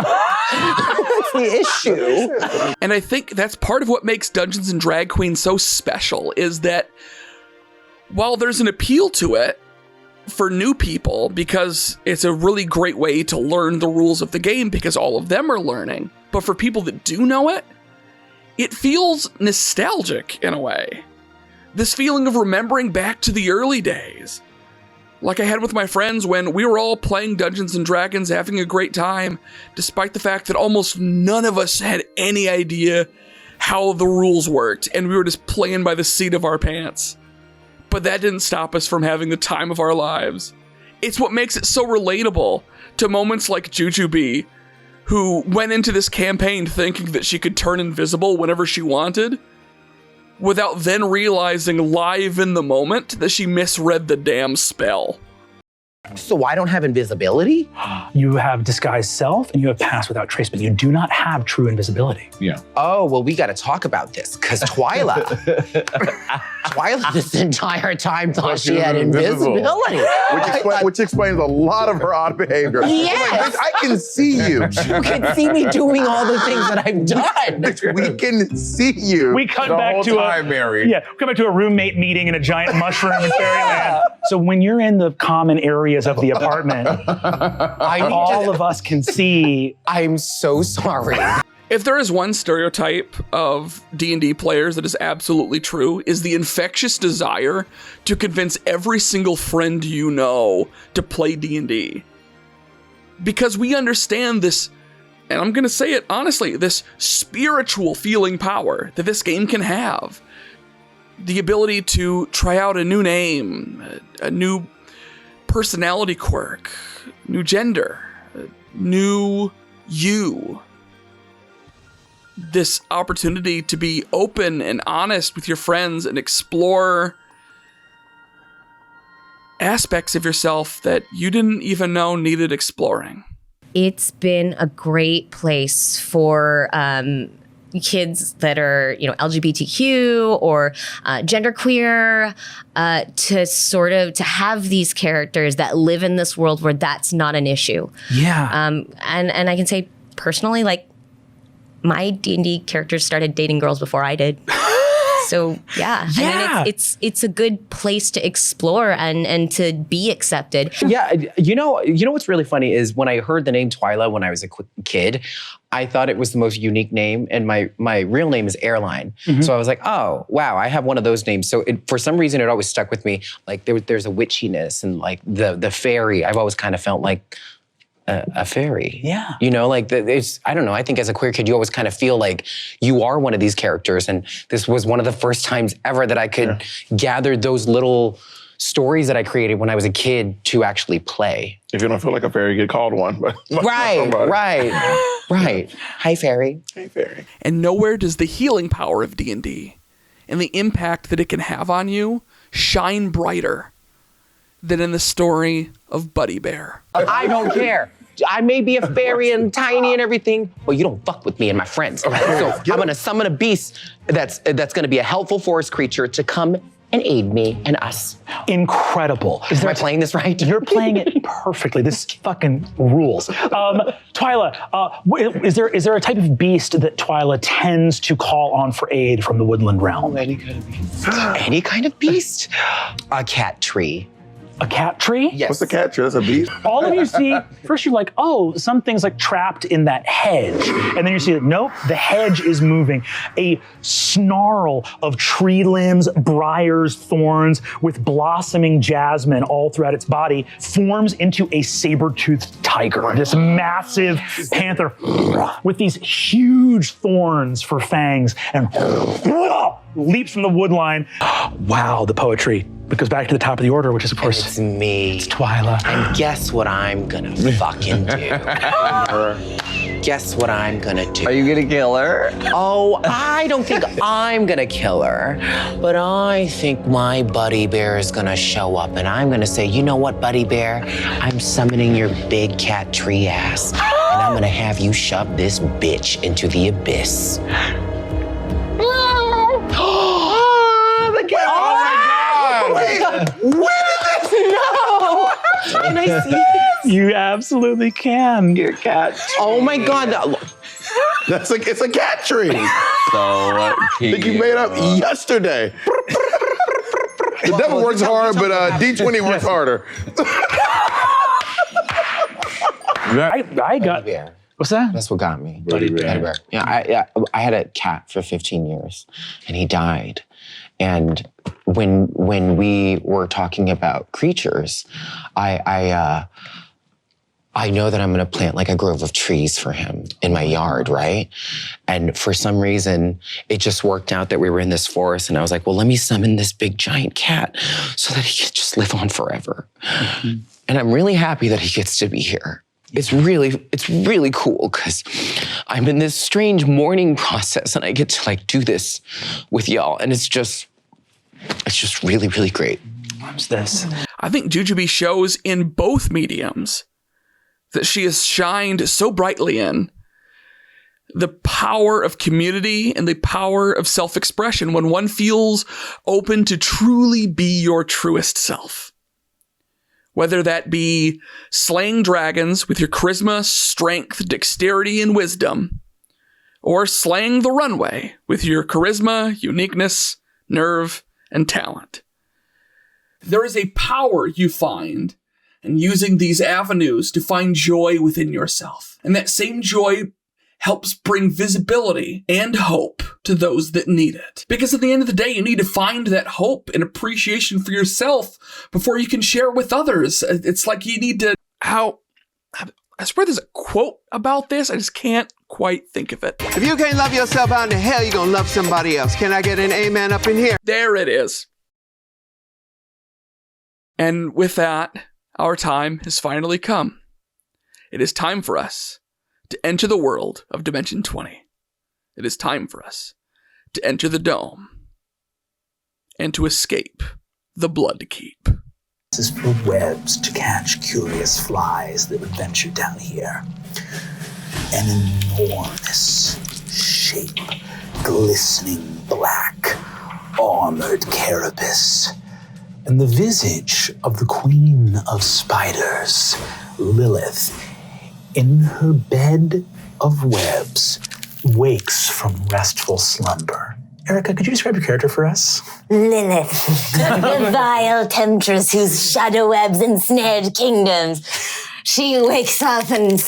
That's the issue. And I think that's part of what makes Dungeons & Drag Queens so special, is that while there's an appeal to it for new people, because it's a really great way to learn the rules of the game, because all of them are learning, but for people that do know it, it feels nostalgic in a way. This feeling of remembering back to the early days. Like I had with my friends when we were all playing Dungeons & Dragons, having a great time, despite the fact that almost none of us had any idea how the rules worked, and we were just playing by the seat of our pants. But that didn't stop us from having the time of our lives. It's what makes it so relatable to moments like Jujubee, who went into this campaign thinking that she could turn invisible whenever she wanted, without then realizing live in the moment that she misread the damn spell. So I don't have invisibility? You have disguised self and you have pass without trace, but you do not have true invisibility. Yeah. Oh, well, we got to talk about this, because Twyla this entire time thought she had invisibility. Which explains a lot of her odd behavior. Yes. I can see you. You can see me doing all the things that I've done. We can see you. We cut back to a roommate meeting in a giant mushroom in Fairyland. So when you're in the common areas of the apartment, all of us can see. I'm so sorry. If there is one stereotype of D&D players that is absolutely true, is the infectious desire to convince every single friend you know to play D&D. Because we understand this, and I'm gonna say it honestly, this spiritual feeling power that this game can have. The ability to try out a new name, a new personality quirk, new gender, new you. This opportunity to be open and honest with your friends and explore aspects of yourself that you didn't even know needed exploring. It's been a great place for kids that are, LGBTQ or genderqueer, to have these characters that live in this world where that's not an issue. Yeah. And I can say personally, like, my D&D characters started dating girls before I did. So yeah. I mean, it's a good place to explore and to be accepted. Yeah, you know what's really funny is when I heard the name Twyla when I was a kid, I thought it was the most unique name, and my real name is Airline. Mm-hmm. So I was like, oh wow, I have one of those names. So for some reason it always stuck with me. Like there's a witchiness, and like the fairy. I've always kind of felt like a fairy. Yeah. I don't know, I think as a queer kid, you always kind of feel like you are one of these characters. And this was one of the first times ever that I could gather those little stories that I created when I was a kid to actually play. If you don't feel like a fairy, get called one. But Right. Hi, fairy. Hey, fairy. And nowhere does the healing power of D&D and the impact that it can have on you shine brighter than in the story of Buddy Bear. I don't care. I may be a fairy and tiny and everything, but you don't fuck with me and my friends. So I'm gonna summon a beast that's gonna be a helpful forest creature to come and aid me and us. Incredible. Am I playing this right? You're playing it perfectly. This fucking rules. Twyla, is there a type of beast that Twyla tends to call on for aid from the woodland realm? Any kind of beast. Any kind of beast? A cat tree. A cat tree? Yes. What's a cat tree? That's a beast? All of you see, first you're like, oh, something's like trapped in that hedge. And then you see that, nope, the hedge is moving. A snarl of tree limbs, briars, thorns, with blossoming jasmine all throughout its body forms into a saber-toothed tiger. This massive panther with these huge thorns for fangs and leaps from the wood line. Wow, the poetry. It goes back to the top of the order, which is, of course, it's me. It's Twyla. And guess what I'm gonna fucking do? Guess what I'm gonna do? Are you gonna kill her? Oh, I don't think I'm gonna kill her, but I think my buddy bear is gonna show up and I'm gonna say, you know what, buddy bear? I'm summoning your big cat tree ass and I'm gonna have you shove this bitch into the abyss. Where did this? No! Can I see this? You absolutely can. Your cat. Oh my God. It's a cat tree. So that you made up yesterday. The devil works hard, but D20 works harder. I got. What's that? That's what got me. Buddy bear. Yeah, I had a cat for 15 years, and he died. And when we were talking about creatures, I know that I'm going to plant like a grove of trees for him in my yard, right? And for some reason, it just worked out that we were in this forest, and I was like, well, let me summon this big giant cat so that he could just live on forever. Mm-hmm. And I'm really happy that he gets to be here. It's really cool because I'm in this strange mourning process and I get to like do this with y'all. And it's just really, really great. What's this? I think Jujubee shows in both mediums that she has shined so brightly in the power of community and the power of self-expression when one feels open to truly be your truest self. Whether that be slaying dragons with your charisma, strength, dexterity, and wisdom, or slaying the runway with your charisma, uniqueness, nerve, and talent. There is a power you find in using these avenues to find joy within yourself. And that same joy helps bring visibility and hope to those that need it. Because at the end of the day, you need to find that hope and appreciation for yourself before you can share it with others. It's like you need to... I swear there's a quote about this. I just can't quite think of it. If you can't love yourself, how in the hell you gonna love somebody else? Can I get an amen up in here? There it is. And with that, our time has finally come. It is time for us to enter the world of Dimension 20. It is time for us to enter the dome and to escape the Blood Keep. This is for webs to catch curious flies that would venture down here. An enormous shape, glistening black, armored carapace, and the visage of the queen of spiders, Lilith, in her bed of webs, wakes from restful slumber. Erika, could you describe your character for us? Lilith, the vile temptress whose shadow webs ensnared kingdoms. She wakes up and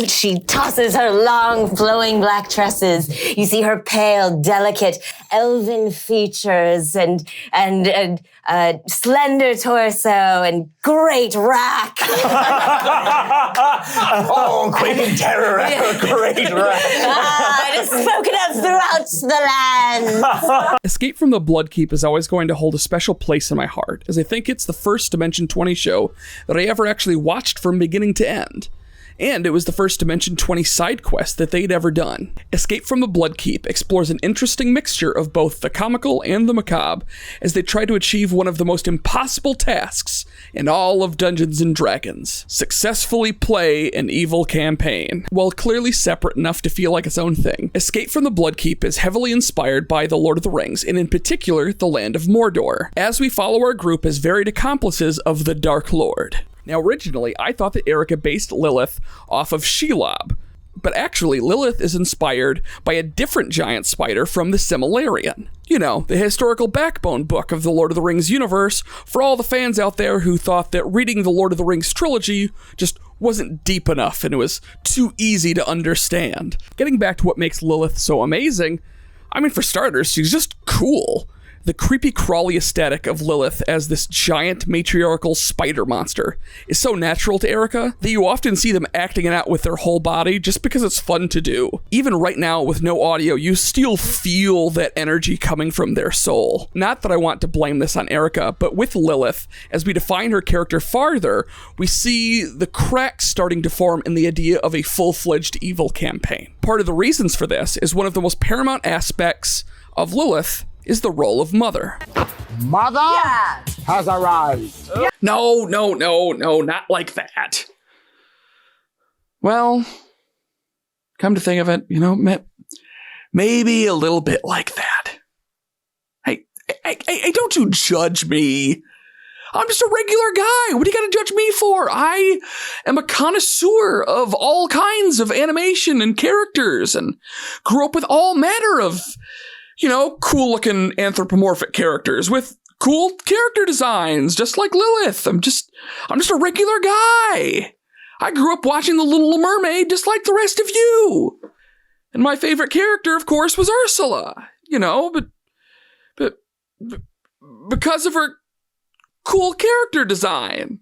she tosses her long, flowing black tresses. You see her pale, delicate, elven features and slender torso and great rack. Oh, Queen Terror, great rack. It is spoken of throughout the land. Escape from the Blood Keep is always going to hold a special place in my heart, as I think it's the first Dimension 20 show that I ever actually watched from beginning to end. And it was the first to mention 20 side quests that they'd ever done. Escape from the Bloodkeep explores an interesting mixture of both the comical and the macabre as they try to achieve one of the most impossible tasks in all of Dungeons & Dragons: successfully play an evil campaign. While clearly separate enough to feel like its own thing, Escape from the Bloodkeep is heavily inspired by The Lord of the Rings, and in particular, the land of Mordor, as we follow our group as varied accomplices of the Dark Lord. Now, originally, I thought that Erika based Lilith off of Shelob, but actually, Lilith is inspired by a different giant spider from the Silmarillion. You know, the historical backbone book of the Lord of the Rings universe for all the fans out there who thought that reading the Lord of the Rings trilogy just wasn't deep enough and it was too easy to understand. Getting back to what makes Lilith so amazing, I mean, for starters, she's just cool. The creepy crawly aesthetic of Lilith as this giant matriarchal spider monster is so natural to Erika that you often see them acting it out with their whole body just because it's fun to do. Even right now with no audio, you still feel that energy coming from their soul. Not that I want to blame this on Erika, but with Lilith, as we define her character farther, we see the cracks starting to form in the idea of a full-fledged evil campaign. Part of the reasons for this is one of the most paramount aspects of Lilith is the role of mother. Mother has arrived. No, not like that. Well, come to think of it, you know, maybe a little bit like that. Hey, don't you judge me. I'm just a regular guy. What do you got to judge me for? I am a connoisseur of all kinds of animation and characters and grew up with all manner of, you know, cool-looking anthropomorphic characters with cool character designs, just like Lilith. I'm just a regular guy. I grew up watching The Little Mermaid just like the rest of you. And my favorite character, of course, was Ursula. You know, but because of her cool character design.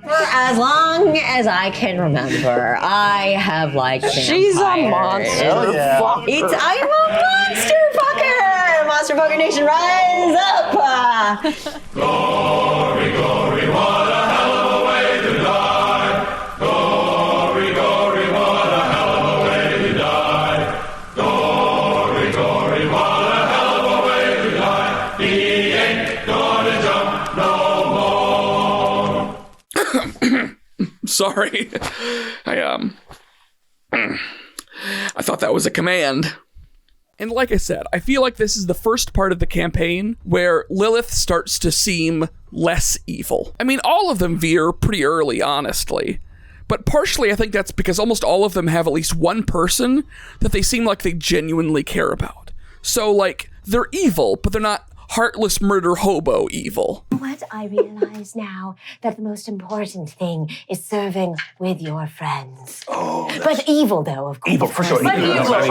For as long as I can remember, I have liked vampires. She's a monster. I'm a monster fucker! Monster fucker nation, rise up! Glory, glory, what a hell of a way to die. Glory, glory, what a hell of a way to die. Glory, glory, what a hell of a way to die. He ain't gonna jump no more. Sorry. I thought that was a command. And like I said, I feel like this is the first part of the campaign where Lilith starts to seem less evil. I mean, all of them veer pretty early, honestly. But partially, I think that's because almost all of them have at least one person that they seem like they genuinely care about. So, like, they're evil, but they're not heartless murder hobo evil. What I realize now, that the most important thing is serving with your friends. But evil, though, of course. Evil, for sure. But evil, of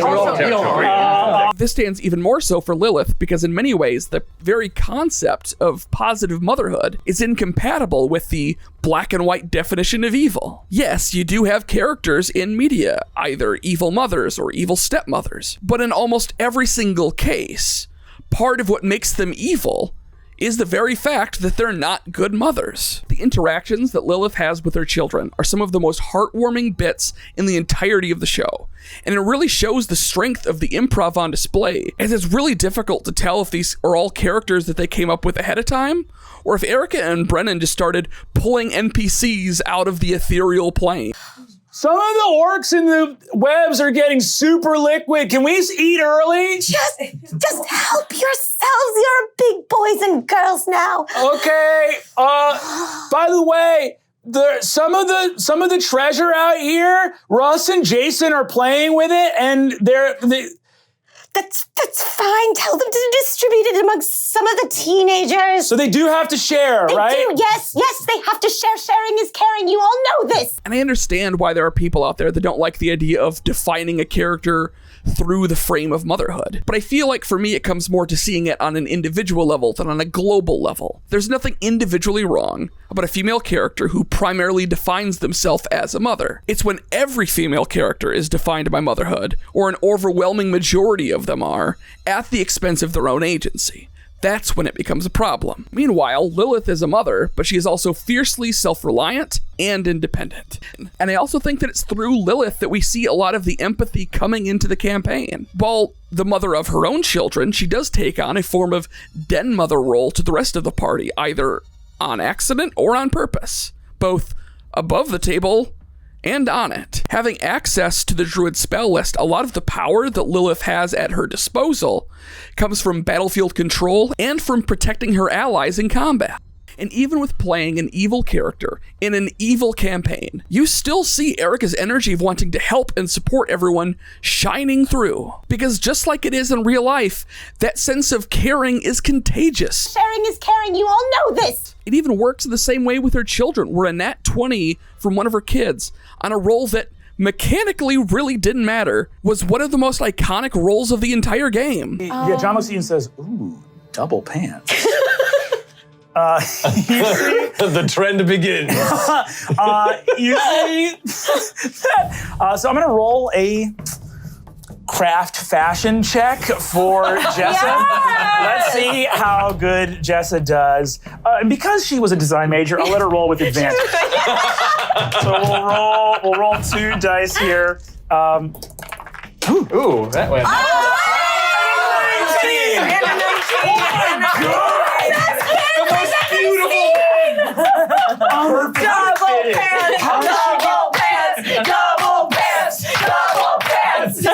course. This stands even more so for Lilith because in many ways, the very concept of positive motherhood is incompatible with the black and white definition of evil. Yes, you do have characters in media, either evil mothers or evil stepmothers, but in almost every single case, part of what makes them evil is the very fact that they're not good mothers. The interactions that Lilith has with her children are some of the most heartwarming bits in the entirety of the show. And it really shows the strength of the improv on display, as it's really difficult to tell if these are all characters that they came up with ahead of time, or if Erika and Brennan just started pulling NPCs out of the ethereal plane. Some of the orcs in the webs are getting super liquid. Can we eat early? Just help yourselves. You're big boys and girls now. Okay. By the way, some of the treasure out here, Russ and Jason are playing with it, and That's fine. Tell them to distribute it amongst some of the teenagers. So they do have to share, right? They do. Yes, they have to share. Sharing is caring. You all know this. And I understand why there are people out there that don't like the idea of defining a character through the frame of motherhood. But I feel like for me, it comes more to seeing it on an individual level than on a global level. There's nothing individually wrong about a female character who primarily defines themselves as a mother. It's when every female character is defined by motherhood, or an overwhelming majority of them are, at the expense of their own agency. That's when it becomes a problem. Meanwhile, Lilith is a mother, but she is also fiercely self-reliant and independent. And I also think that it's through Lilith that we see a lot of the empathy coming into the campaign. While the mother of her own children, she does take on a form of den mother role to the rest of the party, either on accident or on purpose, both above the table and on it. Having access to the Druid spell list, a lot of the power that Lilith has at her disposal comes from battlefield control and from protecting her allies in combat. And even with playing an evil character in an evil campaign, you still see Erika's energy of wanting to help and support everyone shining through. Because just like it is in real life, that sense of caring is contagious. Sharing is caring, you all know this! It even works the same way with her children, where a nat 20 from one of her kids on a roll that mechanically really didn't matter was one of the most iconic rolls of the entire game. Yeah, John looks at you and says, ooh, double pants. You see, the trend begins. You see that? So I'm gonna roll a craft fashion check for Jessa. Let's see how good Jessa does. And because she was a design major, I'll let her roll with advantage. So we'll roll 2 dice here. Ooh, that went. Double pants! Double pants! Double pants! Double pants!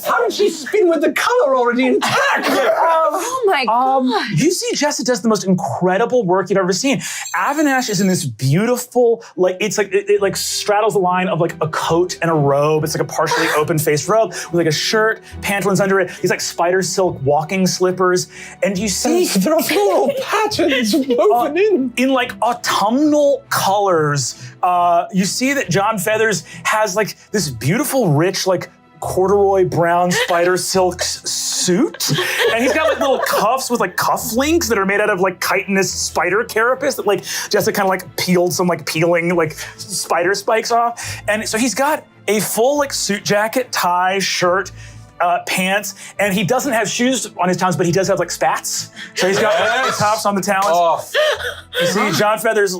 How did she spin with the color already intact? Oh my god. You see Jessa does the most incredible work you've ever seen. Avinash is in this beautiful, like, it's like, it like straddles the line of like a coat and a robe. It's like a partially open-faced robe with like a shirt, pantaloons under it. These like spider silk walking slippers. And you see— There are floral patterns woven in like autumnal colors. You see that John Feathers has like this beautiful, rich, like corduroy brown spider silk suit. And he's got like little cuffs with like cufflinks that are made out of like chitinous spider carapace that like Jessica kind of like peeled some like peeling like spider spikes off. And so he's got a full like suit jacket, tie, shirt, pants, and he doesn't have shoes on his talons, but he does have like spats. So he's got like, the tops on the talons. You see John Feathers.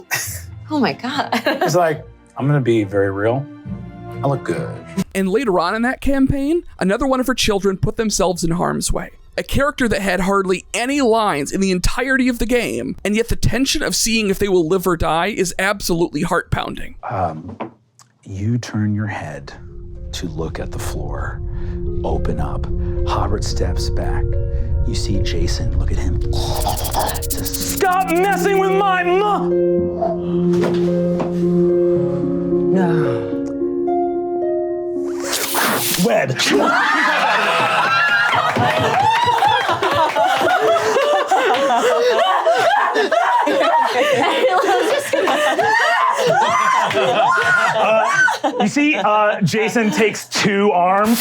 Oh my god. He's like, I'm gonna be very real. I look good. And later on in that campaign, another one of her children put themselves in harm's way. A character that had hardly any lines in the entirety of the game, and yet the tension of seeing if they will live or die is absolutely heart-pounding. You turn your head to look at the floor. Open up. Hobbit steps back. You see Jason. Look at him. Stop messing with my mom! No. Web. You see, Jason takes 2 arms.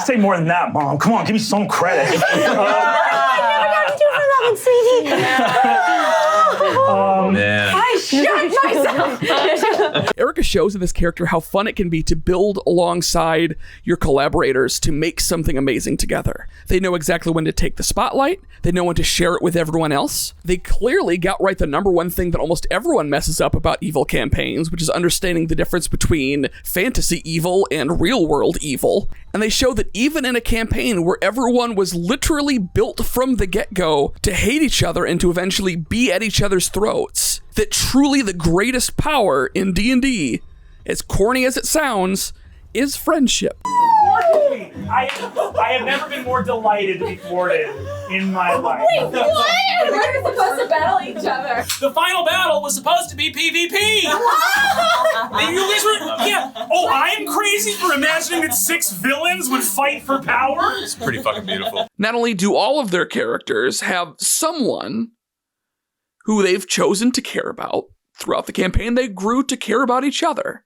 Say more than that, Mom. Come on, give me some credit. I shot myself! Erika shows in this character how fun it can be to build alongside your collaborators to make something amazing together. They know exactly when to take the spotlight. They know when to share it with everyone else. They clearly got right the number one thing that almost everyone messes up about evil campaigns, which is understanding the difference between fantasy evil and real-world evil. And they show that even in a campaign where everyone was literally built from the get-go to hate each other and to eventually be at each other's throats, that truly the greatest power in D&D, as corny as it sounds, is friendship. I have never been more delighted to be thwarted in my life. Wait, what? We're supposed to battle each other. The final battle was supposed to be PvP. You guys were, yeah. Oh, I am crazy for imagining that 6 villains would fight for power. It's pretty fucking beautiful. Not only do all of their characters have someone who they've chosen to care about throughout the campaign, they grew to care about each other.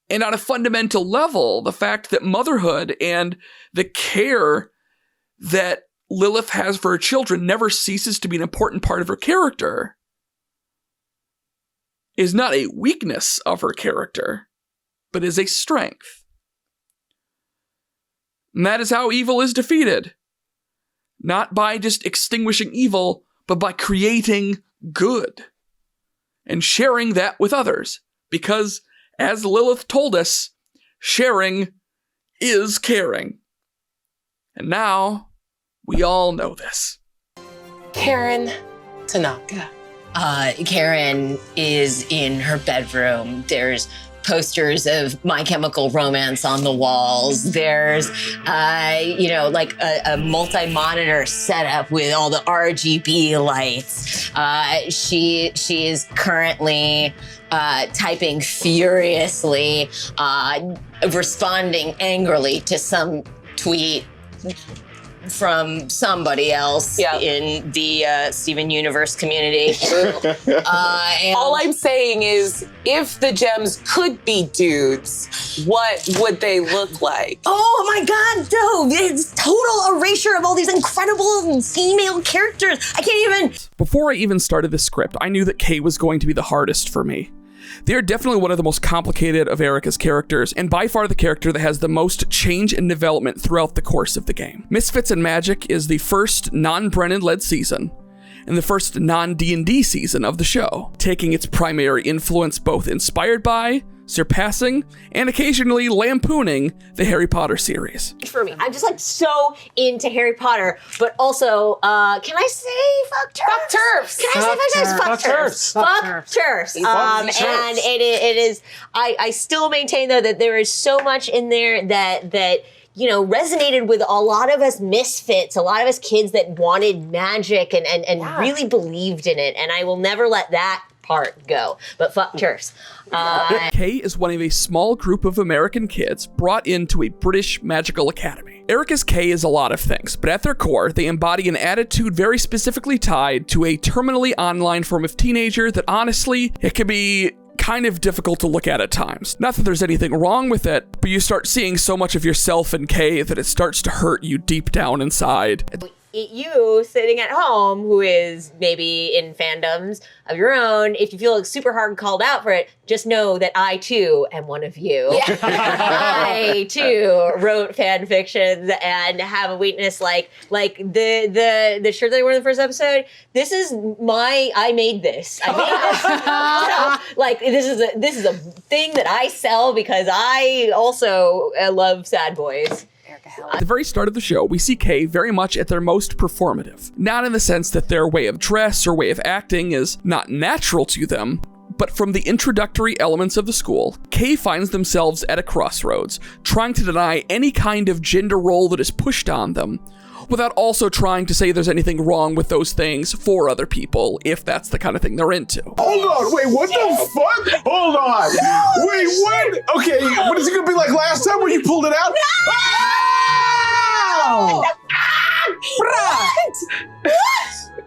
And on a fundamental level, the fact that motherhood and the care that Lilith has for her children never ceases to be an important part of her character is not a weakness of her character, but is a strength. And that is how evil is defeated. Not by just extinguishing evil, but by creating good. And sharing that with others. Because, as Lilith told us, sharing is caring. And now, we all know this. Karen Tanaka. Karen is in her bedroom. There's posters of My Chemical Romance on the walls. There's, like a multi-monitor setup with all the RGB lights. She is currently typing furiously, responding angrily to some tweet from somebody else in the Steven Universe community. All I'm saying is, if the gems could be dudes, what would they look like? Oh my God, no! It's total erasure of all these incredible female characters. I can't even. Before I even started this script, I knew that Kay was going to be the hardest for me. They are definitely one of the most complicated of Erika's characters, and by far the character that has the most change and development throughout the course of the game. Misfits and Magic is the first non-Brennan-led season, and the first non-D&D season of the show, taking its primary influence both inspired by, surpassing, and occasionally lampooning the Harry Potter series. For me, I'm just like so into Harry Potter, but also, can I say fuck turfs? Fuck turfs. Can I say fuck turfs? Fuck turfs. And it is, I still maintain though that there is so much in there that resonated with a lot of us misfits, a lot of us kids that wanted magic and really believed in it. And I will never let that part go, but fuck turfs. Kay is one of a small group of American kids brought into a British magical academy. Erika's Kay is a lot of things, but at their core, they embody an attitude very specifically tied to a terminally online form of teenager that honestly, it can be kind of difficult to look at times. Not that there's anything wrong with it, but you start seeing so much of yourself in Kay that it starts to hurt you deep down inside. You sitting at home, who is maybe in fandoms of your own, if you feel like super hard called out for it, just know that I too am one of you. Yeah. I too wrote fan fictions and have a weakness like the shirt that I wore in the first episode. This is I made this. So, this is a thing that I sell because I also love sad boys. At the very start of the show, we see Kay very much at their most performative. Not in the sense that their way of dress or way of acting is not natural to them, but from the introductory elements of the school, Kay finds themselves at a crossroads, trying to deny any kind of gender role that is pushed on them, without also trying to say there's anything wrong with those things for other people, if that's the kind of thing they're into. Hold on, wait, what the fuck? Hold on. Wait, what? Okay, what is it gonna be like last time when you pulled it out? No!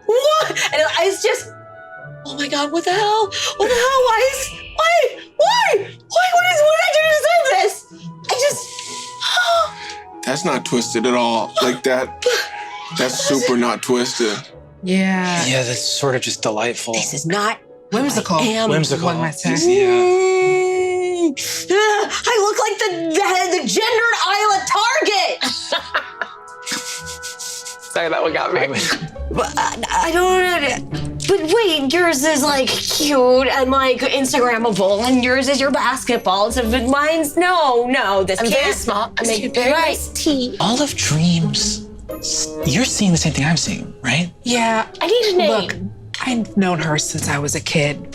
What? And it's just, oh my God, what the hell? What the hell? Why? What did I do to deserve this? That's not twisted at all. Like that's super not twisted. Yeah. Yeah, that's sort of just delightful. This is not whimsical. Whimsical. What am I saying? I look like the gendered aisle at Target. Sorry, that one got me. But I don't. But wait, yours is like cute and like Instagrammable, and yours is your basketball. So, but mine's no. This I'm can't. very small. I make very nice tea. All of dreams. You're seeing the same thing I'm seeing, right? Yeah. I need a name. Look, I've known her since I was a kid.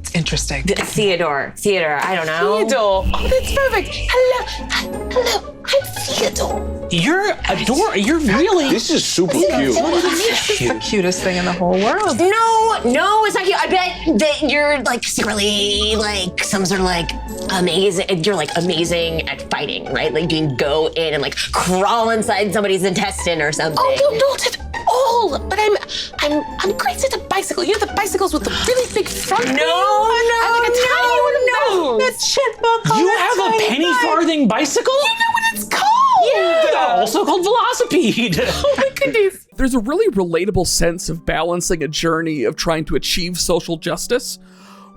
It's interesting. Theodore. I don't know. Theodore. Oh, that's perfect. Hello. I'm Theodore. You're adorable. You're really. This is super cute. It's the cutest thing in the whole world. No, it's not cute. I bet that you're like secretly like some sort of like amazing. You're like amazing at fighting, right? Like you can go in and like crawl inside somebody's intestine or something. Oh, not at all. But I'm great at a bicycle. You know the bicycles with the really big front wheel? I like a tiny one of those. That's chipmunk. You have a penny farthing bicycle? You know what it's called? Yeah. Also called velocipede. Oh my goodness. There's a really relatable sense of balancing a journey of trying to achieve social justice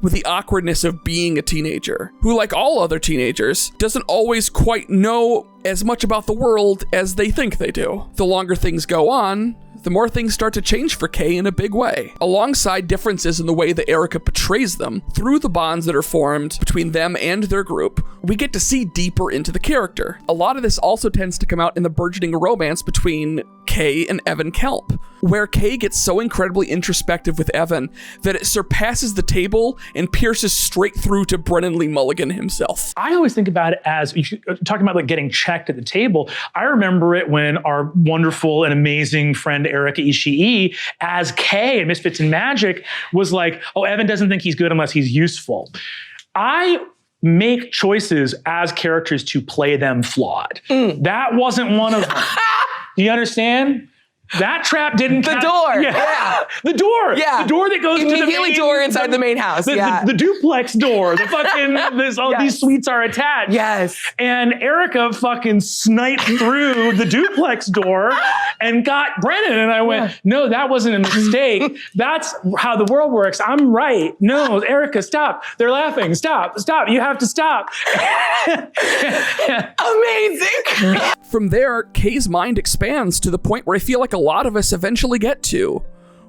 with the awkwardness of being a teenager, who, like all other teenagers, doesn't always quite know as much about the world as they think they do. The longer things go on, the more things start to change for Kay in a big way, alongside differences in the way that Erika portrays them. Through the bonds that are formed between them and their group, we get to see deeper into the character. A lot of this also tends to come out in the burgeoning romance between Kay and Evan Kelp, where Kay gets so incredibly introspective with Evan that it surpasses the table and pierces straight through to Brennan Lee Mulligan himself. I always think about it as, talking about like getting checked at the table, I remember it when our wonderful and amazing friend Erika Ishii as Kay in Misfits and Magic was like, oh, Evan doesn't think he's good unless he's useful. I make choices as characters to play them flawed. That wasn't one of them. Do you understand? That trap didn't The door. Yeah. The door. Yeah. The door that goes to the main door inside the main house. The duplex door. The fucking, these suites are attached. Yes. And Erika fucking sniped through the duplex door and got Brennan. And I went, no, that wasn't a mistake. That's how the world works. I'm right. No, Erika, stop. They're laughing. Stop. You have to stop. Amazing. From there, Kay's mind expands to the point where I feel like a lot of us eventually get to,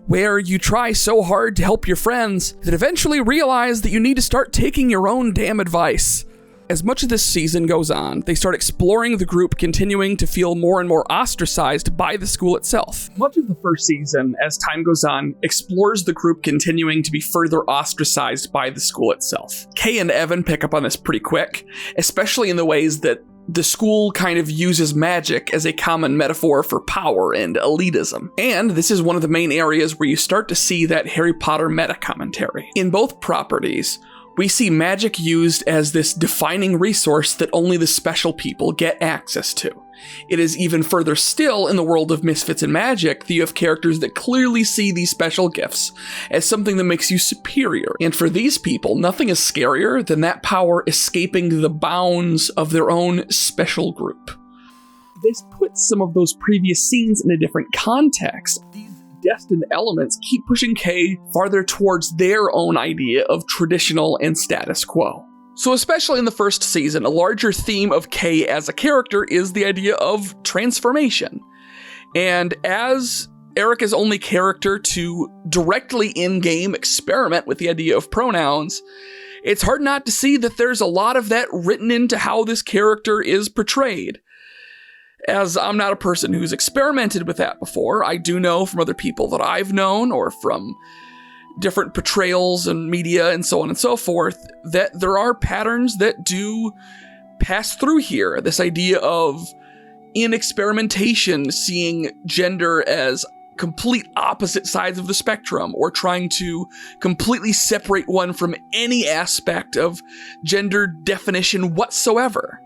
where you try so hard to help your friends that eventually realize that you need to start taking your own damn advice. As much as this season goes on, they start exploring the group continuing to feel more and more ostracized by the school itself. Much of the first season, as time goes on, explores the group continuing to be further ostracized by the school itself. Kay and Evan pick up on this pretty quick, especially in the ways that the school kind of uses magic as a common metaphor for power and elitism. And this is one of the main areas where you start to see that Harry Potter meta commentary. In both properties, we see magic used as this defining resource that only the special people get access to. It is even further still in the world of Misfits and Magic that you have characters that clearly see these special gifts as something that makes you superior. And for these people, nothing is scarier than that power escaping the bounds of their own special group. This puts some of those previous scenes in a different context. These destined elements keep pushing Kay farther towards their own idea of traditional and status quo. So especially in the first season, a larger theme of Kay as a character is the idea of transformation. And as Erika's only character to directly in-game experiment with the idea of pronouns, it's hard not to see that there's a lot of that written into how this character is portrayed. As I'm not a person who's experimented with that before, I do know from other people that I've known or from different portrayals and media and so on and so forth, that there are patterns that do pass through here. This idea of, in experimentation, seeing gender as complete opposite sides of the spectrum, or trying to completely separate one from any aspect of gender definition whatsoever.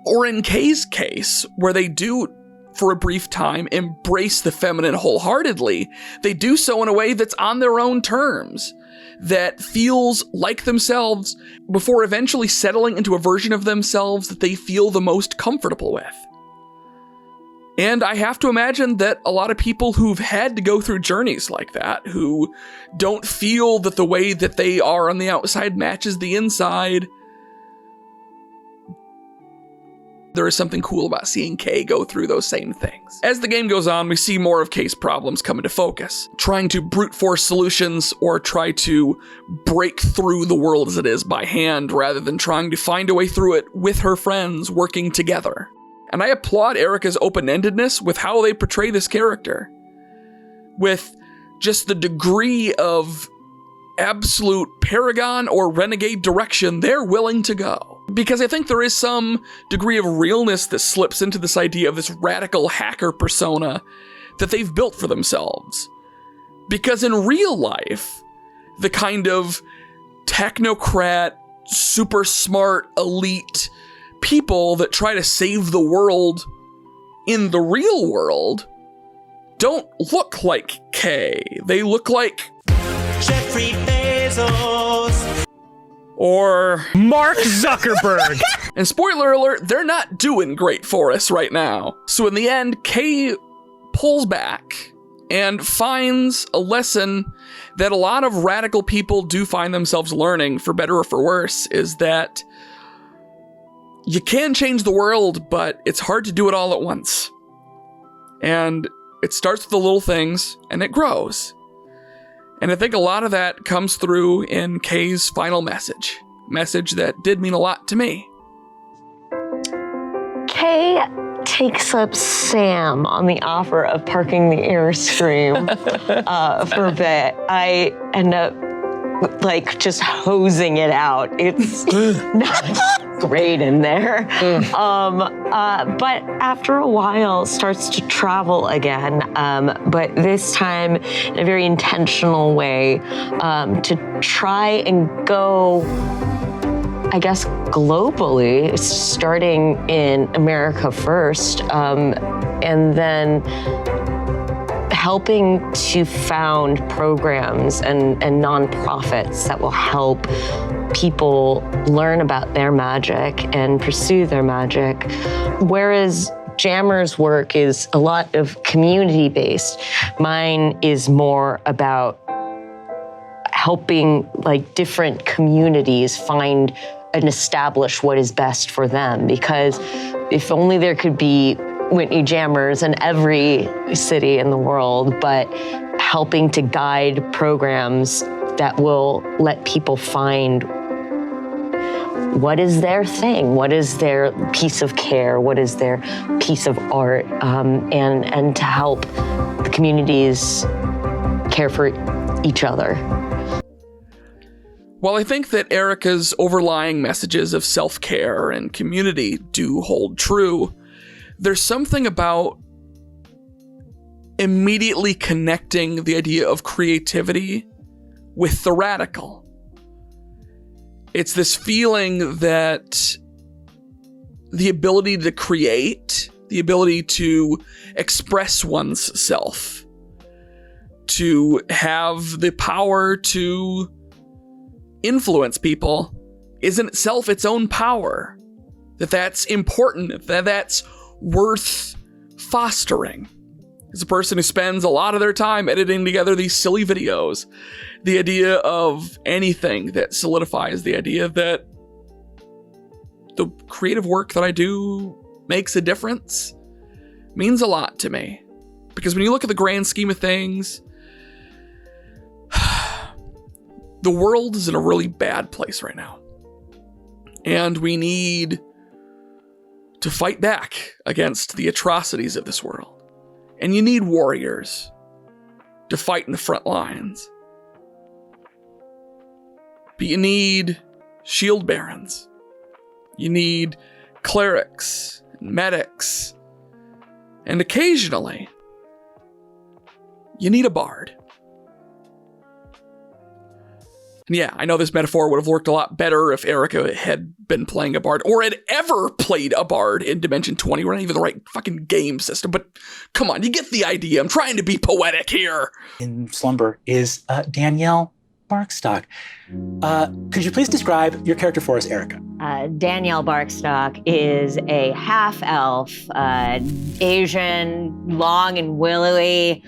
Or in Kay's case, where they do, for a brief time, embrace the feminine wholeheartedly, they do so in a way that's on their own terms, that feels like themselves, before eventually settling into a version of themselves that they feel the most comfortable with. And I have to imagine that a lot of people who've had to go through journeys like that, who don't feel that the way that they are on the outside matches the inside, there is something cool about seeing Kay go through those same things. As the game goes on, we see more of Kay's problems come into focus, trying to brute force solutions or try to break through the world as it is by hand, rather than trying to find a way through it with her friends working together. And I applaud Erika's open-endedness with how they portray this character, with just the degree of absolute paragon or renegade direction they're willing to go. Because I think there is some degree of realness that slips into this idea of this radical hacker persona that they've built for themselves. Because in real life, the kind of technocrat, super smart, elite people that try to save the world in the real world don't look like Kay. They look like Jeffrey Bezos. Or Mark Zuckerberg. And spoiler alert, they're not doing great for us right now. So in the end, Kay pulls back and finds a lesson that a lot of radical people do find themselves learning, for better or for worse, is that you can change the world, but it's hard to do it all at once. And it starts with the little things, and it grows. And I think a lot of that comes through in Kay's final message that did mean a lot to me. Kay takes up Sam on the offer of parking the Airstream for a bit. I end up just hosing it out. It's not great in there. But after a while starts to travel again, but this time in a very intentional way, to try and go, I guess, globally, starting in America first, and then helping to found programs and nonprofits that will help people learn about their magic and pursue their magic. Whereas Jammer's work is a lot of community-based, mine is more about helping different communities find and establish what is best for them. Because if only there could be Whitney Jammers in every city in the world, but helping to guide programs that will let people find what is their thing, what is their piece of care, what is their piece of art, and to help the communities care for each other. While I think that Erika's overlying messages of self-care and community do hold true, there's something about immediately connecting the idea of creativity with the radical. It's this feeling that the ability to create, the ability to express one's self, to have the power to influence people is in itself its own power. That's important, that's worth fostering. As a person who spends a lot of their time editing together these silly videos, the idea of anything that solidifies the idea that the creative work that I do makes a difference means a lot to me. Because when you look at the grand scheme of things, the world is in a really bad place right now. And we need to fight back against the atrocities of this world. And you need warriors to fight in the front lines. But you need shield barons. You need clerics and medics. And occasionally, you need a bard. And yeah, I know this metaphor would have worked a lot better if Erika had been playing a bard, or had ever played a bard in Dimension 20. We're not even the right fucking game system, but come on, you get the idea. I'm trying to be poetic here. In Slumber is Danielle Barkstock. Could you please describe your character for us, Erika? Danielle Barkstock is a half-elf, Asian, long and willowy,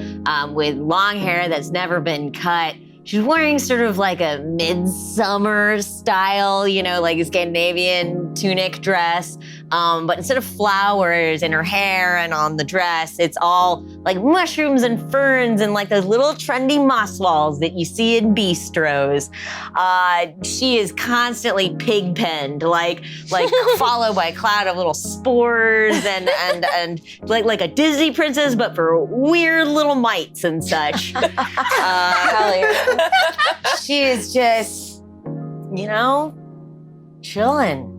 with long hair that's never been cut. She's wearing sort of like a midsummer style, like a Scandinavian tunic dress. But instead of flowers in her hair and on the dress, it's all like mushrooms and ferns and like those little trendy moss balls that you see in bistros. She is constantly pig-penned, like followed by a cloud of little spores and like a Disney princess, but for weird little mites and such. Hell yeah. She is just, chilling.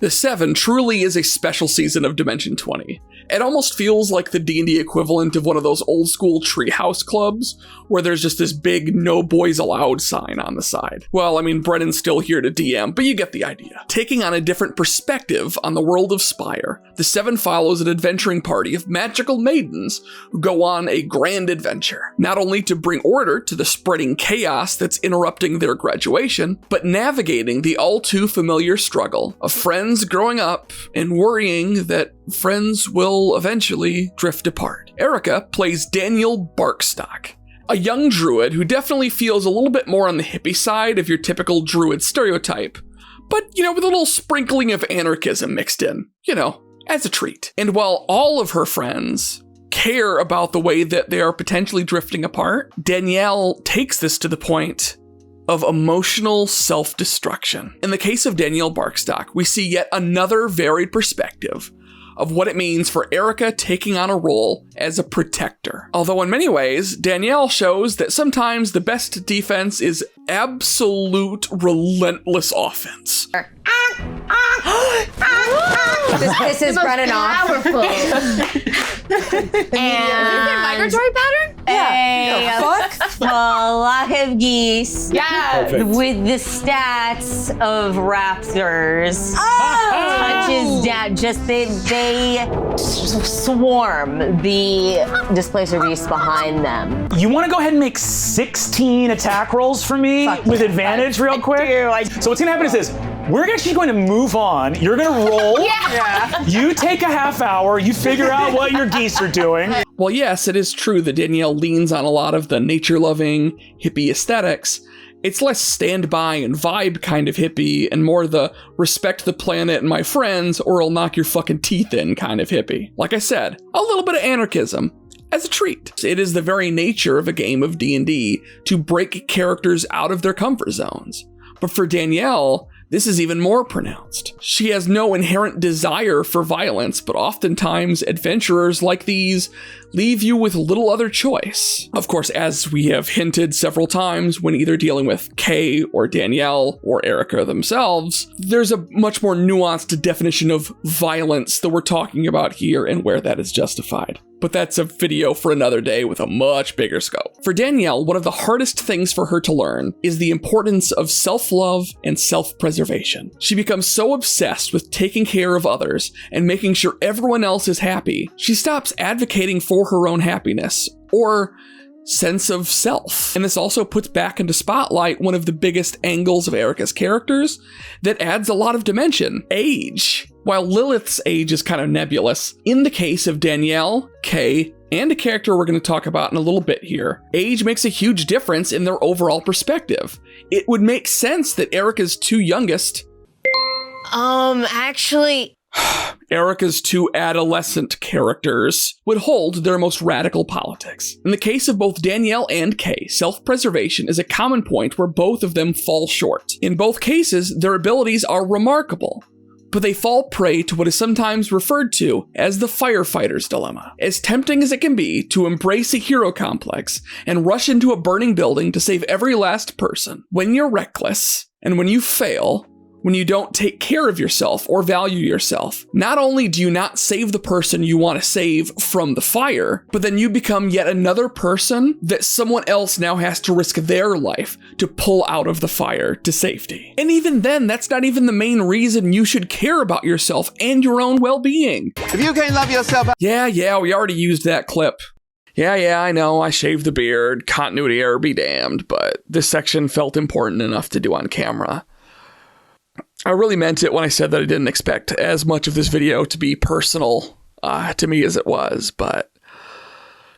The 7 truly is a special season of Dimension 20. It almost feels like the D&D equivalent of one of those old school treehouse clubs where there's just this big no boys allowed sign on the side. Well, I mean, Brennan's still here to DM, but you get the idea. Taking on a different perspective on the world of Spire, the 7 follows an adventuring party of magical maidens who go on a grand adventure, not only to bring order to the spreading chaos that's interrupting their graduation, but navigating the all too familiar struggle of friends friends growing up and worrying that friends will eventually drift apart. Erika plays Daniel Barkstock, a young druid who definitely feels a little bit more on the hippie side of your typical druid stereotype, but, with a little sprinkling of anarchism mixed in, as a treat. And while all of her friends care about the way that they are potentially drifting apart, Danielle takes this to the point of emotional self-destruction. In the case of Danielle Barkstock, we see yet another varied perspective of what it means for Erika taking on a role as a protector. Although in many ways, Danielle shows that sometimes the best defense is absolute relentless offense. This is running off. And migratory pattern? Yeah. A flock of geese. Yes. With the stats of raptors. Touches down. Just they swarm the displacer beasts behind them. You want to go ahead and make 16 attack rolls for me with advantage real quick? So what's going to happen is this. We're actually going to move on. You're going to roll. Yeah. You take a half hour. You figure out what your geese are doing. Well, yes, it is true that Danielle leans on a lot of the nature-loving hippie aesthetics. It's less stand-by and vibe kind of hippie and more the respect the planet and my friends or I'll knock your fucking teeth in kind of hippie. Like I said, a little bit of anarchism as a treat. It is the very nature of a game of D&D to break characters out of their comfort zones. But for Danielle, this is even more pronounced. She has no inherent desire for violence, but oftentimes adventurers like these leave you with little other choice. Of course, as we have hinted several times when either dealing with Kay or Danielle or Erika themselves, there's a much more nuanced definition of violence that we're talking about here and where that is justified. But that's a video for another day with a much bigger scope. For Danielle, one of the hardest things for her to learn is the importance of self-love and self-preservation. She becomes so obsessed with taking care of others and making sure everyone else is happy, she stops advocating for her own happiness or sense of self. And this also puts back into spotlight one of the biggest angles of Erika's characters that adds a lot of dimension: age. While Lilith's age is kind of nebulous, in the case of Danielle, Kay, and a character we're going to talk about in a little bit here, age makes a huge difference in their overall perspective. It would make sense that Erika's two youngest... Actually... Erika's two adolescent characters would hold their most radical politics. In the case of both Danielle and Kay, self-preservation is a common point where both of them fall short. In both cases, their abilities are remarkable, but they fall prey to what is sometimes referred to as the firefighter's dilemma. As tempting as it can be to embrace a hero complex and rush into a burning building to save every last person, when you're reckless and when you fail, when you don't take care of yourself or value yourself, not only do you not save the person you want to save from the fire, but then you become yet another person that someone else now has to risk their life to pull out of the fire to safety. And even then, that's not even the main reason you should care about yourself and your own well-being. If you can't love yourself... Yeah, we already used that clip. Yeah, I know, I shaved the beard, continuity error be damned, but this section felt important enough to do on camera. I really meant it when I said that I didn't expect as much of this video to be personal to me as it was, but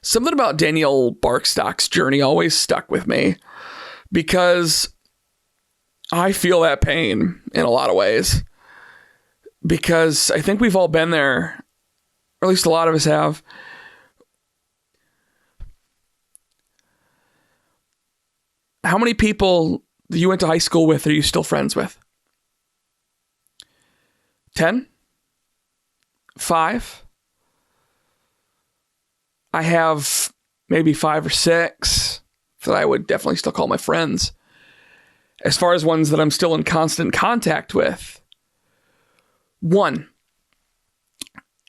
something about Danielle Barkstock's journey always stuck with me because I feel that pain in a lot of ways, because I think we've all been there, or at least a lot of us have. How many people you went to high school with are you still friends with? 10? 5? I have maybe 5 or 6 that I would definitely still call my friends. As far as ones that I'm still in constant contact with, 1.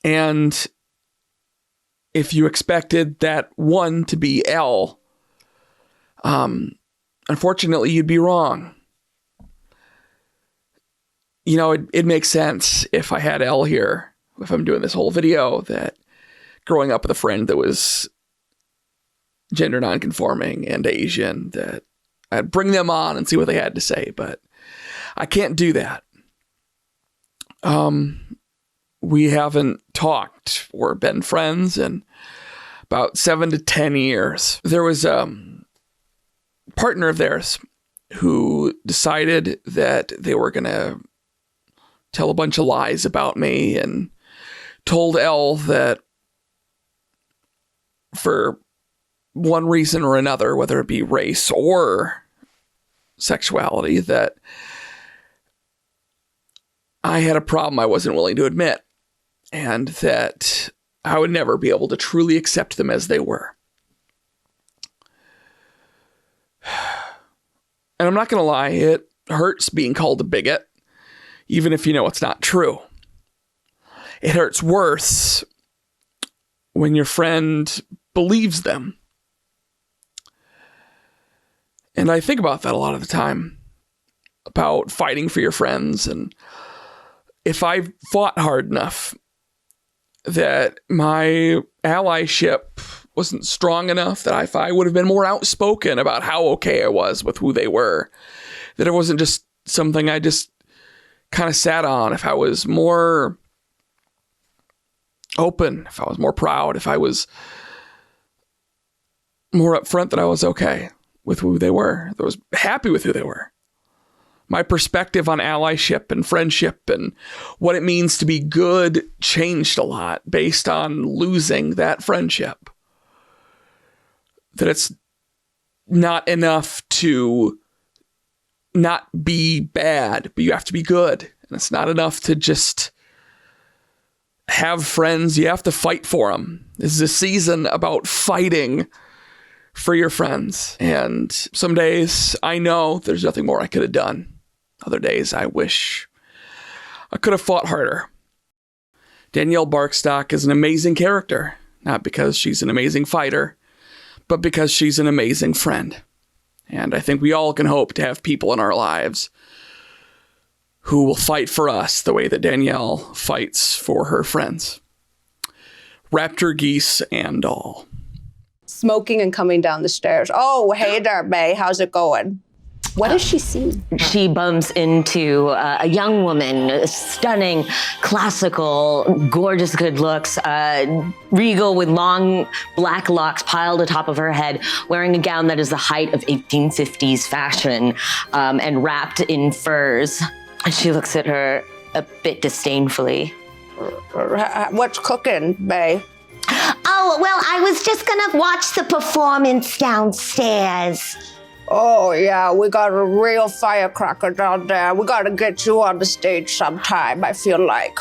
And if you expected that 1 to be L, unfortunately, you'd be wrong. You know, it makes sense if I had L here, if I'm doing this whole video, that growing up with a friend that was gender nonconforming and Asian, that I'd bring them on and see what they had to say, but I can't do that. we haven't talked or been friends in about 7 to 10 years. There was a partner of theirs who decided that they were going to tell a bunch of lies about me and told Elle that for one reason or another, whether it be race or sexuality, that I had a problem I wasn't willing to admit, and that I would never be able to truly accept them as they were. And I'm not going to lie, it hurts being called a bigot, even if you know it's not true. It hurts worse when your friend believes them. And I think about that a lot of the time, about fighting for your friends. And if I fought hard enough, that my allyship wasn't strong enough, that if I would have been more outspoken about how okay I was with who they were, that it wasn't just something I just kind of sat on, if I was more open, if I was more proud, if I was more upfront that I was okay with who they were, that I was happy with who they were. My perspective on allyship and friendship and what it means to be good changed a lot based on losing that friendship. That it's not enough to not be bad, but you have to be good. And it's not enough to just have friends. You have to fight for them. This is a season about fighting for your friends. And some days I know there's nothing more I could have done. Other days I wish I could have fought harder. Danielle Barkstock is an amazing character, not because she's an amazing fighter, but because she's an amazing friend. And I think we all can hope to have people in our lives who will fight for us the way that Danielle fights for her friends. Raptor geese and all. Smoking and coming down the stairs. Oh, hey there, May. How's it going? What does she see? She bumps into a young woman, stunning, classical, gorgeous good looks, regal with long black locks piled atop of her head, wearing a gown that is the height of 1850s fashion, and wrapped in furs. And she looks at her a bit disdainfully. What's cooking, May? Oh, well, I was just gonna watch the performance downstairs. Oh, yeah, we got a real firecracker down there. We gotta get you on the stage sometime, I feel like.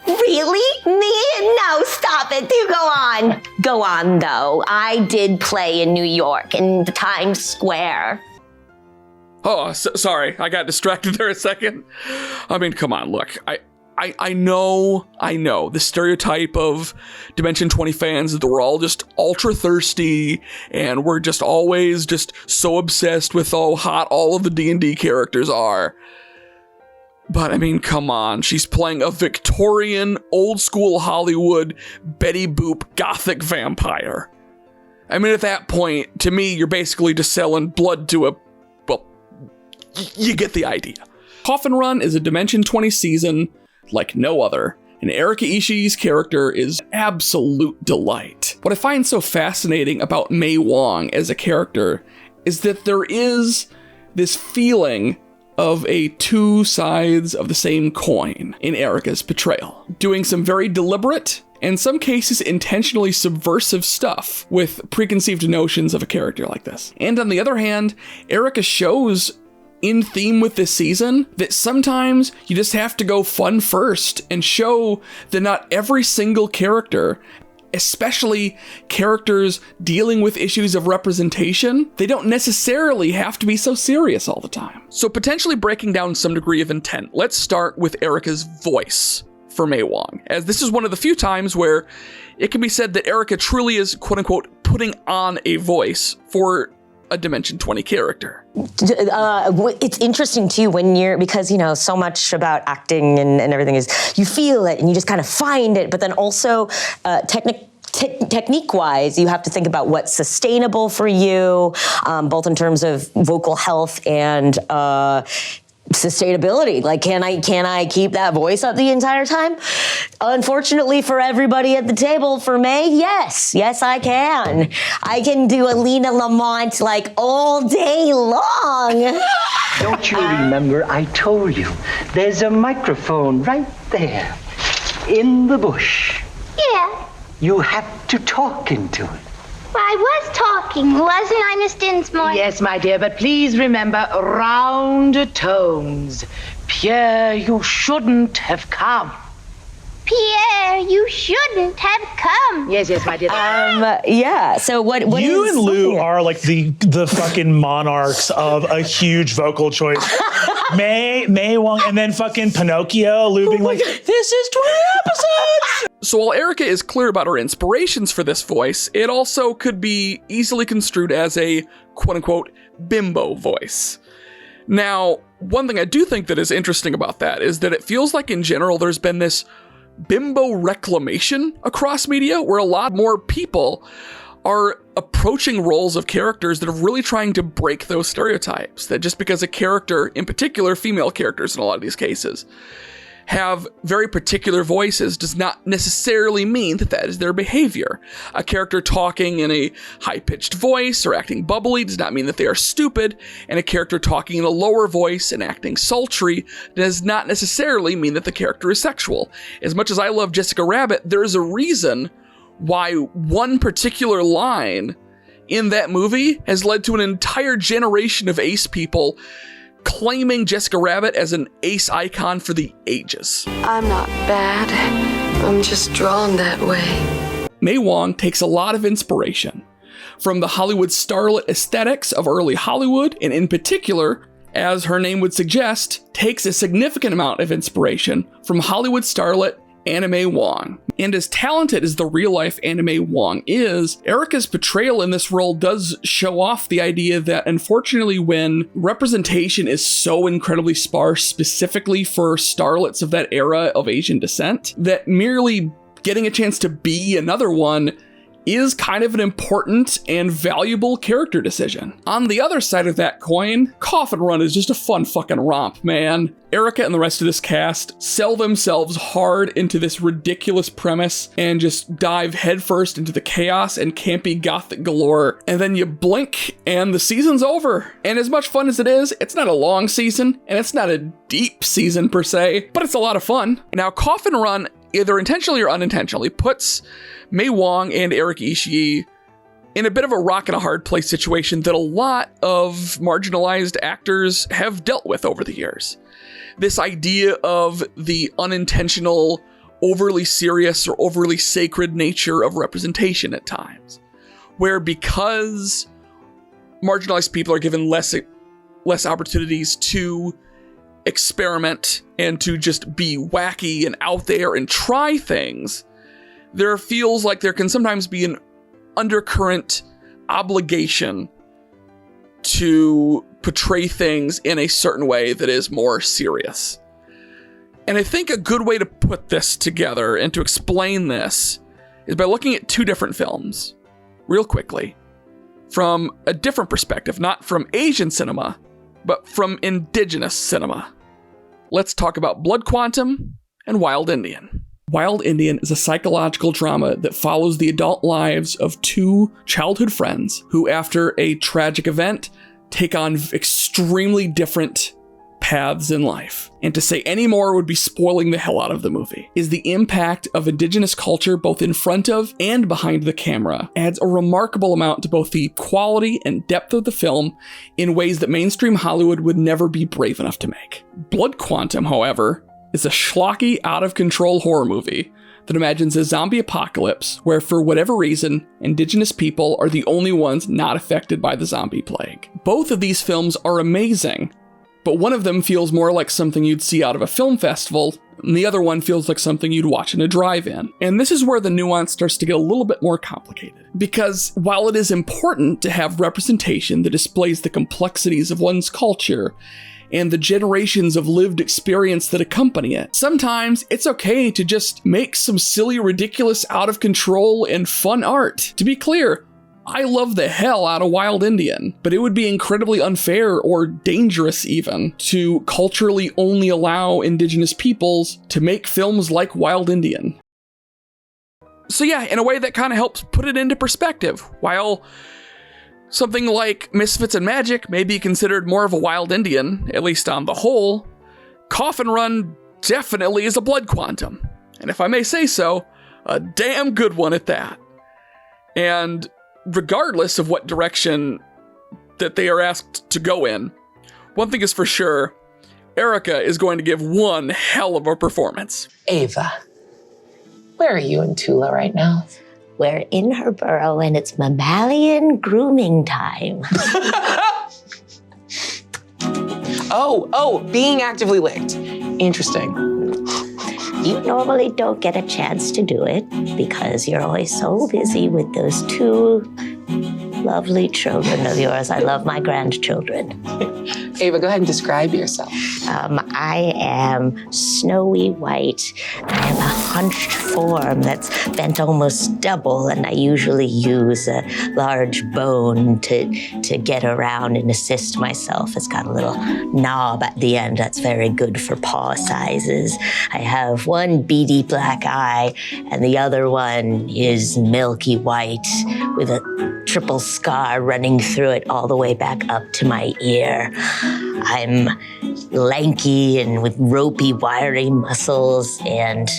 Really? Me? No, stop it. You go on. Go on, though. I did play in New York, in the Times Square. Oh, sorry. I got distracted there a second. I mean, come on, look. I know the stereotype of Dimension 20 fans that we're all just ultra thirsty and we're just always just so obsessed with how hot all of the D&D characters are. But I mean, come on, she's playing a Victorian, old school Hollywood, Betty Boop gothic vampire. I mean, at that point, to me, you're basically just selling blood to a, well, you get the idea. Coffin Run is a Dimension 20 season like no other, and Erika Ishii's character is absolute delight. What I find so fascinating about May Wong as a character is that there is this feeling of a two sides of the same coin in Erika's portrayal, doing some very deliberate, in some cases intentionally subversive stuff with preconceived notions of a character like this. And on the other hand, Erika shows in theme with this season that sometimes you just have to go fun first and show that not every single character, especially characters dealing with issues of representation, they don't necessarily have to be so serious all the time. So potentially breaking down some degree of intent, let's start with Erika's voice for May Wong, as this is one of the few times where it can be said that Erika truly is, quote unquote, putting on a voice for a Dimension 20 character. It's interesting too when you're, because you know so much about acting and everything is you feel it and you just kind of find it, but then also technique-wise, you have to think about what's sustainable for you, both in terms of vocal health and sustainability. Like, can I keep that voice up the entire time? Unfortunately for everybody at the table, for May, yes, I can. I can do a Lena Lamont like all day long. Don't you remember I told you there's a microphone right there in the bush? Yeah. You have to talk into it. Well, I was talking, wasn't I, Miss Dinsmore? Yes, my dear, but please remember round tones. Pierre, you shouldn't have come. Pierre, you shouldn't have come. Yes, my dear. Yeah. So what you and Lou are like the fucking monarchs of a huge vocal choice. May Wong, and then fucking Pinocchio, Lou being like, this is 20 episodes. So while Erika is clear about her inspirations for this voice, it also could be easily construed as a quote-unquote bimbo voice. Now, one thing I do think that is interesting about that is that it feels like in general there's been this bimbo reclamation across media where a lot more people are approaching roles of characters that are really trying to break those stereotypes. That just because a character, in particular female characters in a lot of these cases, have very particular voices does not necessarily mean that that is their behavior. A character talking in a high-pitched voice or acting bubbly does not mean that they are stupid, and a character talking in a lower voice and acting sultry does not necessarily mean that the character is sexual. As much as I love Jessica Rabbit, there is a reason why one particular line in that movie has led to an entire generation of ace people claiming Jessica Rabbit as an ace icon for the ages. I'm not bad. I'm just drawn that way. May Wong takes a lot of inspiration from the Hollywood starlet aesthetics of early Hollywood, and in particular, as her name would suggest, takes a significant amount of inspiration from Hollywood starlet Anna May Wong. And as talented as the real-life Anna May Wong is, Erika's portrayal in this role does show off the idea that, unfortunately, when representation is so incredibly sparse, specifically for starlets of that era of Asian descent, that merely getting a chance to be another one is kind of an important and valuable character decision. On the other side of that coin, Coffin Run is just a fun fucking romp, man. Erika and the rest of this cast sell themselves hard into this ridiculous premise and just dive headfirst into the chaos and campy gothic galore, and then you blink and the season's over. And as much fun as it is, it's not a long season, and it's not a deep season per se, but it's a lot of fun. Now, Coffin Run, either intentionally or unintentionally, puts May Wong and Erika Ishii in a bit of a rock and a hard place situation that a lot of marginalized actors have dealt with over the years. This idea of the unintentional, overly serious or overly sacred nature of representation at times, where because marginalized people are given less opportunities to experiment and to just be wacky and out there and try things, there feels like there can sometimes be an undercurrent obligation to portray things in a certain way that is more serious. And I think a good way to put this together and to explain this is by looking at two different films, real quickly, from a different perspective, not from Asian cinema, but from indigenous cinema. Let's talk about Blood Quantum and Wild Indian. Wild Indian is a psychological drama that follows the adult lives of two childhood friends who, after a tragic event, take on extremely different paths in life. And to say any more would be spoiling the hell out of the movie. Is the impact of indigenous culture both in front of and behind the camera adds a remarkable amount to both the quality and depth of the film in ways that mainstream Hollywood would never be brave enough to make. Blood Quantum, however, is a schlocky, out-of-control horror movie that imagines a zombie apocalypse where, for whatever reason, indigenous people are the only ones not affected by the zombie plague. Both of these films are amazing, but one of them feels more like something you'd see out of a film festival, and the other one feels like something you'd watch in a drive-in. And this is where the nuance starts to get a little bit more complicated. Because while it is important to have representation that displays the complexities of one's culture and the generations of lived experience that accompany it, sometimes it's okay to just make some silly, ridiculous, out of control, and fun art. To be clear, I love the hell out of Wild Indian, but it would be incredibly unfair or dangerous even to culturally only allow indigenous peoples to make films like Wild Indian. So yeah, in a way that kind of helps put it into perspective. While something like Misfits and Magic may be considered more of a Wild Indian, at least on the whole, Coffin Run definitely is a blood quantum. And if I may say so, a damn good one at that. And regardless of what direction that they are asked to go in, one thing is for sure, Erika is going to give one hell of a performance. Ava, where are you and Tula right now? We're in her burrow and it's mammalian grooming time. Being actively licked. Interesting. You normally don't get a chance to do it because you're always so busy with those two lovely children of yours. I love my grandchildren. Ava, go ahead and describe yourself. I am snowy white. I have a hunched form that's bent almost double, and I usually use a large bone to get around and assist myself. It's got a little knob at the end that's very good for paw sizes. I have one beady black eye, and the other one is milky white with a triple scar running through it all the way back up to my ear. I'm lanky and with ropey, wiry muscles, and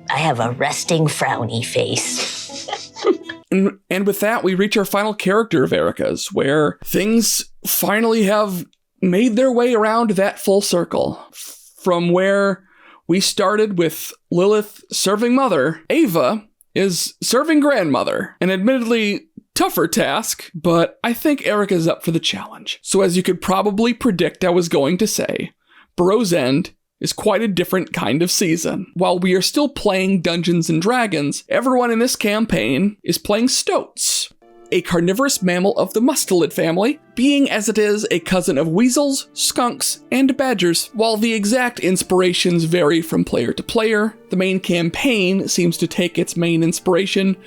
I have a resting, frowny face. And with that, we reach our final character of Erika's, where things finally have made their way around that full circle. From where we started with Lilith serving mother, Ava is serving grandmother, an admittedly tougher task, but I think Erika's up for the challenge. So as you could probably predict I was going to say, Burrow's End is quite a different kind of season. While we are still playing Dungeons & Dragons, everyone in this campaign is playing stoats, a carnivorous mammal of the mustelid family, being as it is a cousin of weasels, skunks, and badgers. While the exact inspirations vary from player to player, the main campaign seems to take its main inspiration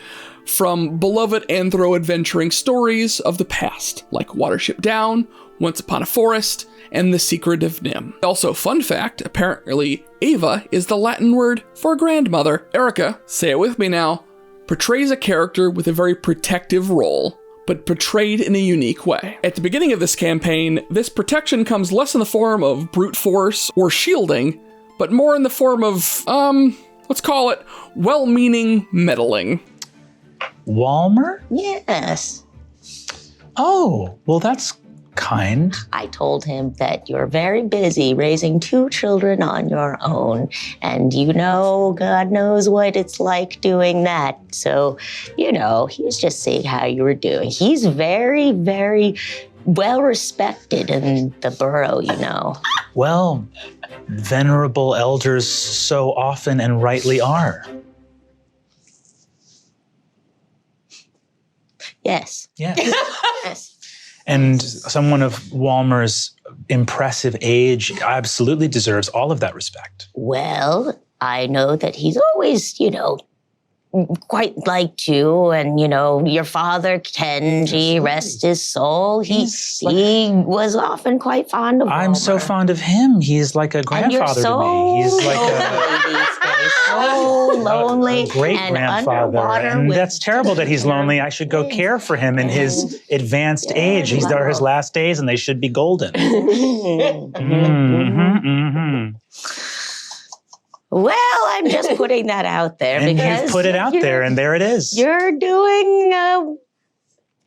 from beloved anthro-adventuring stories of the past, like Watership Down, Once Upon a Forest, and The Secret of Nim. Also, fun fact, apparently Ava is the Latin word for grandmother. Erika, say it with me now, portrays a character with a very protective role, but portrayed in a unique way. At the beginning of this campaign, this protection comes less in the form of brute force or shielding, but more in the form of, let's call it well-meaning meddling. Walmer? Yes. Oh, well, that's kind. I told him that you're very busy raising 2 children on your own, and you know, God knows what it's like doing that. So, you know, he was just seeing how you were doing. He's very, very well respected in the borough, you know. Well, venerable elders so often and rightly are. Yes. Yeah. Yes. And someone of Walmer's impressive age absolutely deserves all of that respect. Well, I know that he's always, you know, quite liked you, and, you know, your father, Kenji, rest his soul. He was often quite fond of Walmer. I'm so fond of him. He's like a grandfather to me. He's like so lonely, a great and grandfather. And that's terrible that he's lonely. I should go care for him in his advanced age. He's there his last days, and they should be golden. Well, I'm just putting that out there and because you've put it out there, and there it is. You're doing a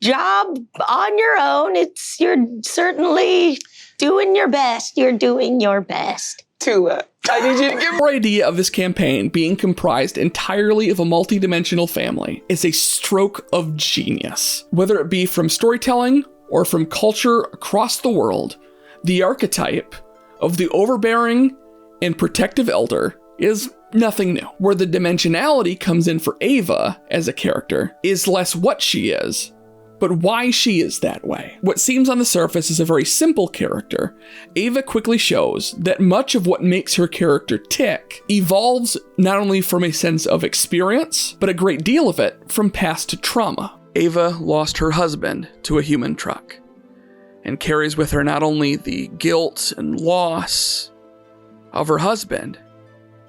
job on your own. You're certainly doing your best. You're doing your best. Tula, I need you to give Our idea of this campaign being comprised entirely of a multi-dimensional family is a stroke of genius. Whether it be from storytelling or from culture across the world, the archetype of the overbearing and protective elder is nothing new. Where the dimensionality comes in for Ava as a character is less what she is, but why she is that way. What seems on the surface is a very simple character, Ava quickly shows that much of what makes her character tick evolves not only from a sense of experience, but a great deal of it from past trauma. Ava lost her husband to a human truck and carries with her not only the guilt and loss of her husband,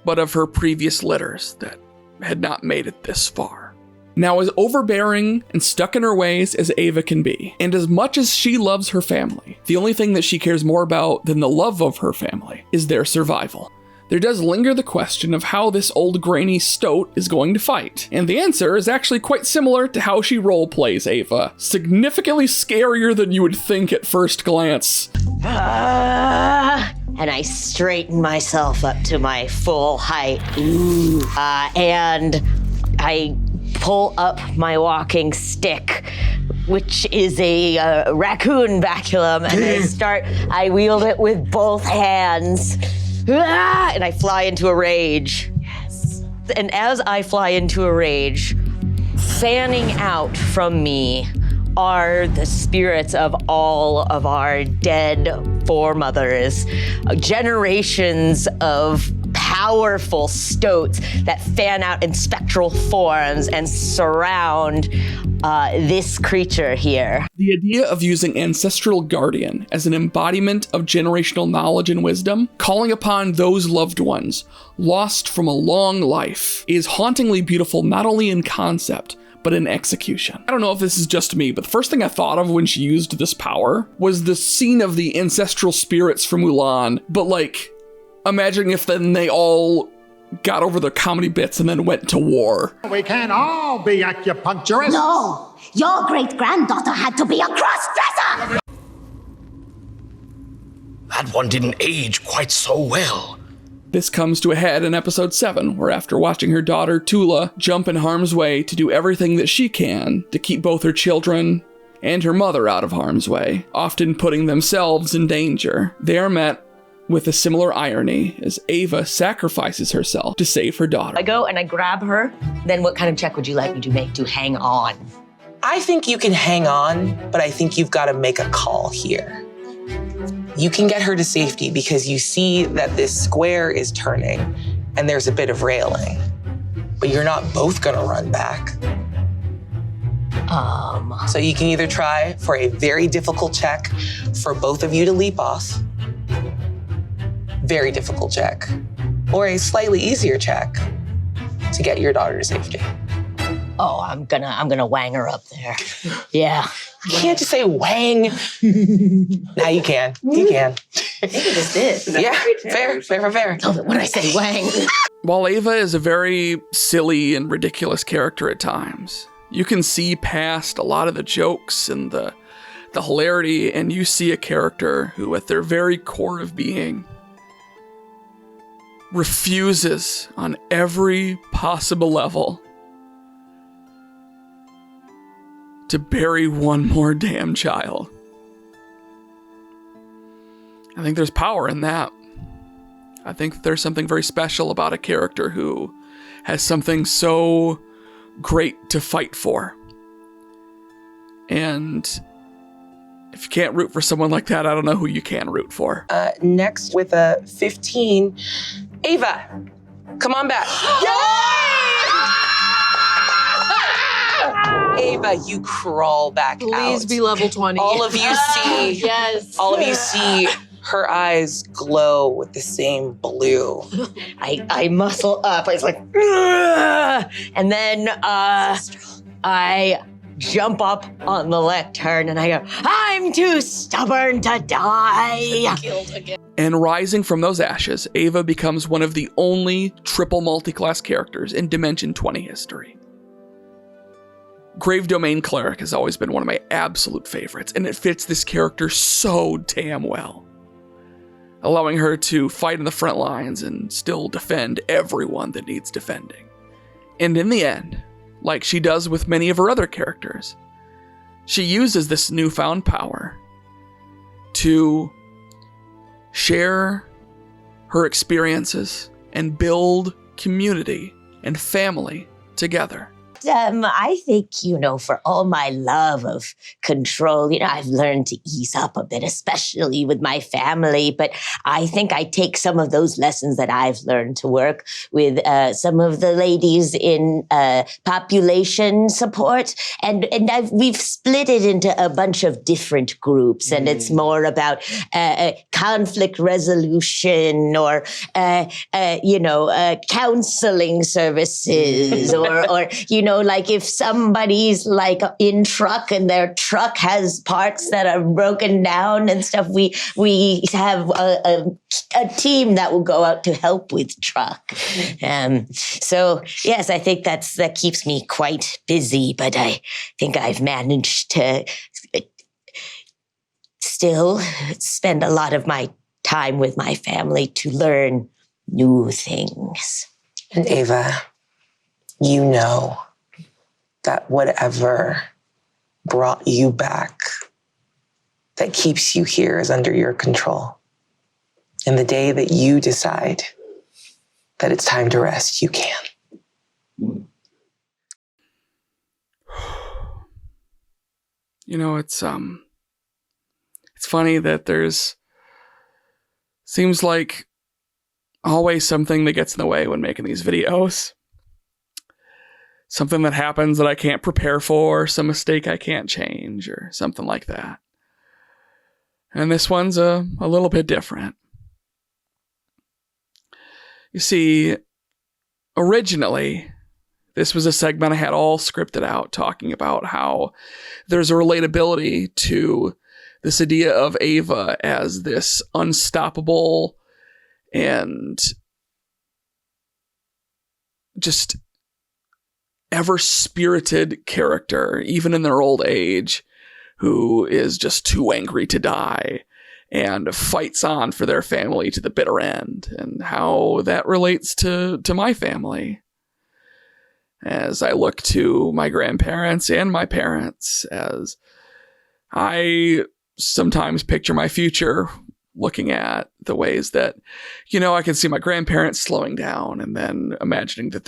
but of her previous litters that had not made it this far. Now, as overbearing and stuck in her ways as Ava can be, and as much as she loves her family, the only thing that she cares more about than the love of her family is their survival. There does linger the question of how this old grainy stoat is going to fight, and the answer is actually quite similar to how she roleplays Ava. Significantly scarier than you would think at first glance. And I straighten myself up to my full height. And I pull up my walking stick, which is a raccoon baculum, and I wield it with both hands. And I fly into a rage. Yes. And as I fly into a rage, fanning out from me are the spirits of all of our dead foremothers, generations of powerful stoats that fan out in spectral forms and surround this creature here. The idea of using Ancestral Guardian as an embodiment of generational knowledge and wisdom, calling upon those loved ones lost from a long life, is hauntingly beautiful not only in concept, but in execution. I don't know if this is just me, but the first thing I thought of when she used this power was the scene of the ancestral spirits from Mulan, but like, imagining if then they all got over their comedy bits and then went to war. We can all be acupuncturists. No, your great-granddaughter had to be a cross-dresser. That one didn't age quite so well. This comes to a head in episode 7, where after watching her daughter Tula jump in harm's way to do everything that she can to keep both her children and her mother out of harm's way, often putting themselves in danger, they are met with a similar irony as Ava sacrifices herself to save her daughter. I go and I grab her. Then what kind of check would you like me to make to hang on? I think you can hang on, but I think you've got to make a call here. You can get her to safety because you see that this square is turning and there's a bit of railing, but you're not both gonna run back. So you can either try for a very difficult check for both of you to leap off, very difficult check, or a slightly easier check to get your daughter to safety. Oh, I'm gonna wang her up there. Yeah. You can't just say wang. Now you can. You can. I think you just did. Yeah, fair. Tell it when I say wang. While Ava is a very silly and ridiculous character at times, you can see past a lot of the jokes and the hilarity, and you see a character who, at their very core of being, refuses on every possible level to bury one more damn child. I think there's power in that. I think there's something very special about a character who has something so great to fight for. And if you can't root for someone like that, I don't know who you can root for. Next with a 15, Ava, come on back. Ava, you crawl back out. Please be level 20. All of you see, yes. All of you see her eyes glow with the same blue. I muscle up. I was like, ugh! And then I jump up on the lectern and I go, I'm too stubborn to die. Killed again. And rising from those ashes, Ava becomes one of the only triple multi-class characters in Dimension 20 history. Grave Domain Cleric has always been one of my absolute favorites, and it fits this character so damn well, allowing her to fight in the front lines and still defend everyone that needs defending. And in the end, like she does with many of her other characters, she uses this newfound power to share her experiences and build community and family together. I think, for all my love of control, I've learned to ease up a bit, especially with my family. But I think I take some of those lessons that I've learned to work with some of the ladies in population support. And we've split it into a bunch of different groups. And it's more about conflict resolution or, counseling services or like if somebody's like in truck and their truck has parts that are broken down and stuff, we have a team that will go out to help with truck. So yes, I think that keeps me quite busy, but I think I've managed to still spend a lot of my time with my family to learn new things. And Ava, you know that whatever brought you back, that keeps you here, is under your control. And the day that you decide that it's time to rest, you can. It's funny that seems like always something that gets in the way when making these videos. Something that happens that I can't prepare for, some mistake I can't change, or something like that. And this one's a little bit different. You see, originally, this was a segment I had all scripted out, talking about how there's a relatability to this idea of Ava as this unstoppable and just ever-spirited character, even in their old age, who is just too angry to die and fights on for their family to the bitter end, and how that relates to my family. As I look to my grandparents and my parents, as I sometimes picture my future looking at the ways that, I can see my grandparents slowing down, and then imagining that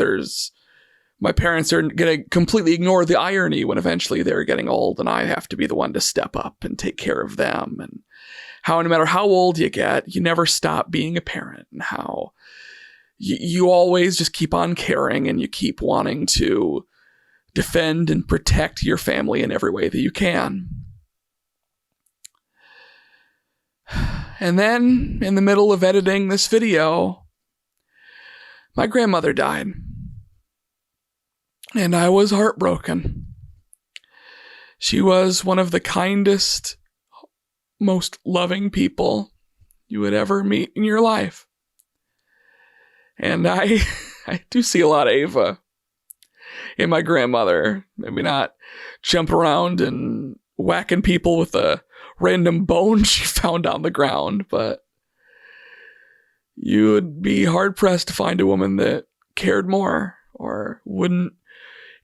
my parents are going to completely ignore the irony when eventually they're getting old and I have to be the one to step up and take care of them. And how no matter how old you get, you never stop being a parent, and how you always just keep on caring and you keep wanting to defend and protect your family in every way that you can. And then, in the middle of editing this video, my grandmother died. And I was heartbroken. She was one of the kindest, most loving people you would ever meet in your life. And I do see a lot of Ava in my grandmother. Maybe not jump around and whacking people with a random bone she found on the ground, but you would be hard-pressed to find a woman that cared more or wouldn't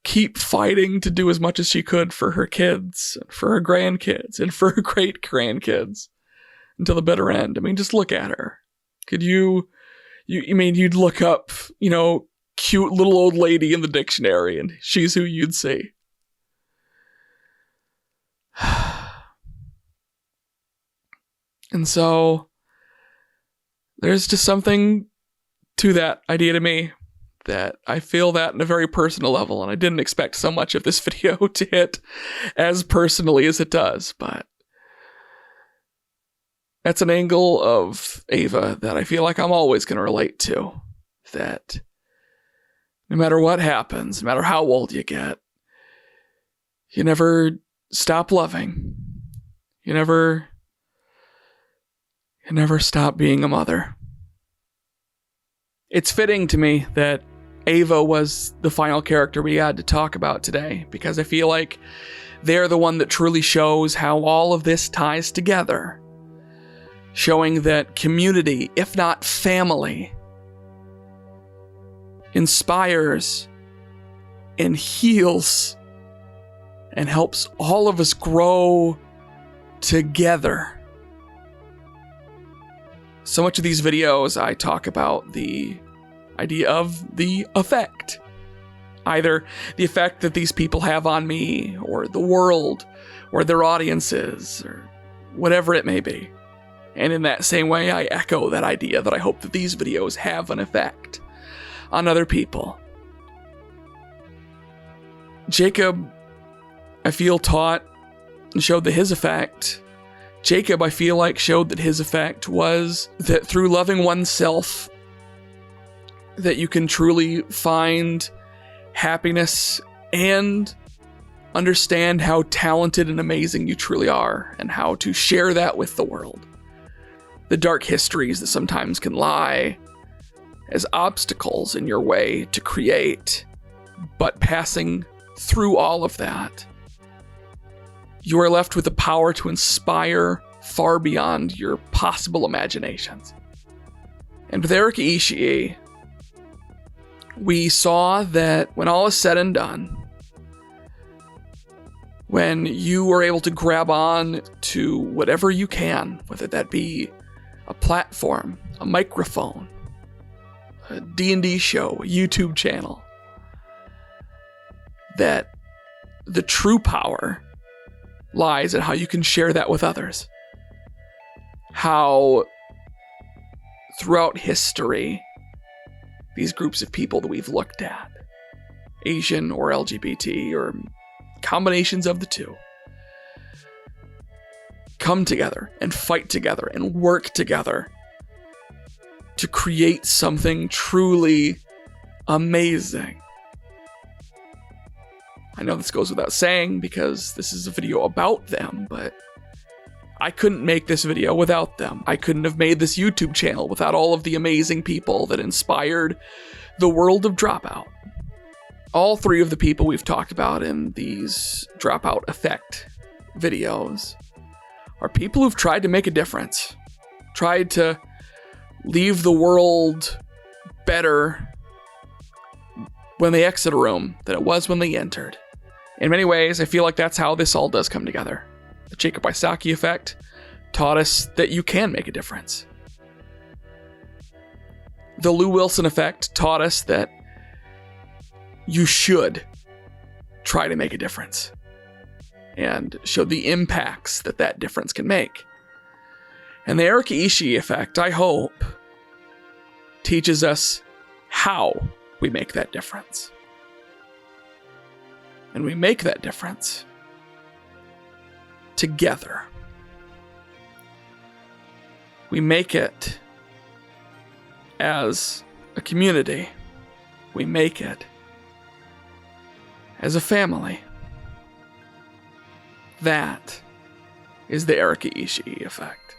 keep fighting to do as much as she could for her kids, for her grandkids, and for her great-grandkids until the bitter end. I mean, just look at her. Could you'd look up, cute little old lady in the dictionary, and she's who you'd see. And so there's just something to that idea to me, that I feel that on a very personal level, and I didn't expect so much of this video to hit as personally as it does, but that's an angle of Ava that I feel like I'm always going to relate to, that no matter what happens, no matter how old you get, you never stop loving. You never stop being a mother. It's fitting to me that Ava was the final character we had to talk about today, because I feel like they're the one that truly shows how all of this ties together. Showing that community, if not family, inspires and heals and helps all of us grow together. So much of these videos, I talk about the idea of the effect. Either the effect that these people have on me, or the world, or their audiences, or whatever it may be. And in that same way, I echo that idea that I hope that these videos have an effect on other people. Jacob, I feel, taught and showed that his effect. Jacob, I feel like, showed that his effect was that through loving oneself, that you can truly find happiness and understand how talented and amazing you truly are, and how to share that with the world. The dark histories that sometimes can lie as obstacles in your way to create, but passing through all of that, you are left with the power to inspire far beyond your possible imaginations. And with Erika Ishii, we saw that when all is said and done, when you are able to grab on to whatever you can, whether that be a platform, a microphone, a D&D show, a YouTube channel, that the true power lies in how you can share that with others. How throughout history, these groups of people that we've looked at, Asian or LGBT or combinations of the two, come together and fight together and work together to create something truly amazing. I know this goes without saying because this is a video about them, but I couldn't make this video without them. I couldn't have made this YouTube channel without all of the amazing people that inspired the world of Dropout. All three of the people we've talked about in these Dropout Effect videos are people who've tried to make a difference, tried to leave the world better when they exit a room than it was when they entered. In many ways, I feel like that's how this all does come together. The Jujubee Effect taught us that you can make a difference. The Lou Wilson Effect taught us that you should try to make a difference, and showed the impacts that that difference can make. And the Erika Ishii Effect, I hope, teaches us how we make that difference. And we make that difference together. We make it as a community. We make it as a family. That is the Erika Ishii Effect.